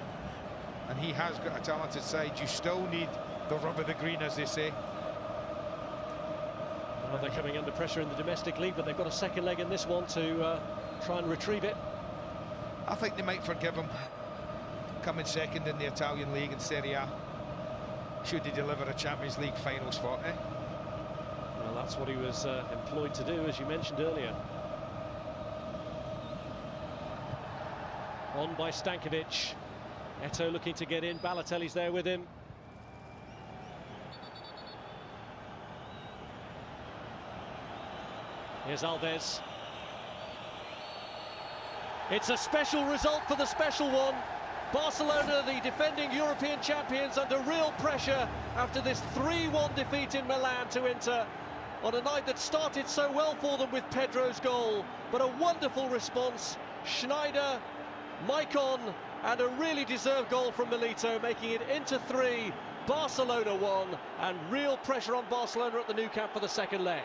and he has got a talented side, you still need the rub of the green, as they say. Well, they're coming under pressure in the domestic league, but they've got a second leg in this one to try and retrieve it. I think they might forgive him coming second in the Italian league and Serie A, should he deliver a Champions League final spot, eh? Well, that's what he was employed to do, as you mentioned earlier. On by Stankovic. Eto'o looking to get in, Balotelli's there with him. Here's Alves. It's a special result for the special one. Barcelona, the defending European champions, under real pressure after this 3-1 defeat in Milan to Inter on a night that started so well for them with Pedro's goal. But a wonderful response. Schneider, Maicon, and a really deserved goal from Milito, making it Inter 3, Barcelona 1, and real pressure on Barcelona at the Nou Camp for the second leg.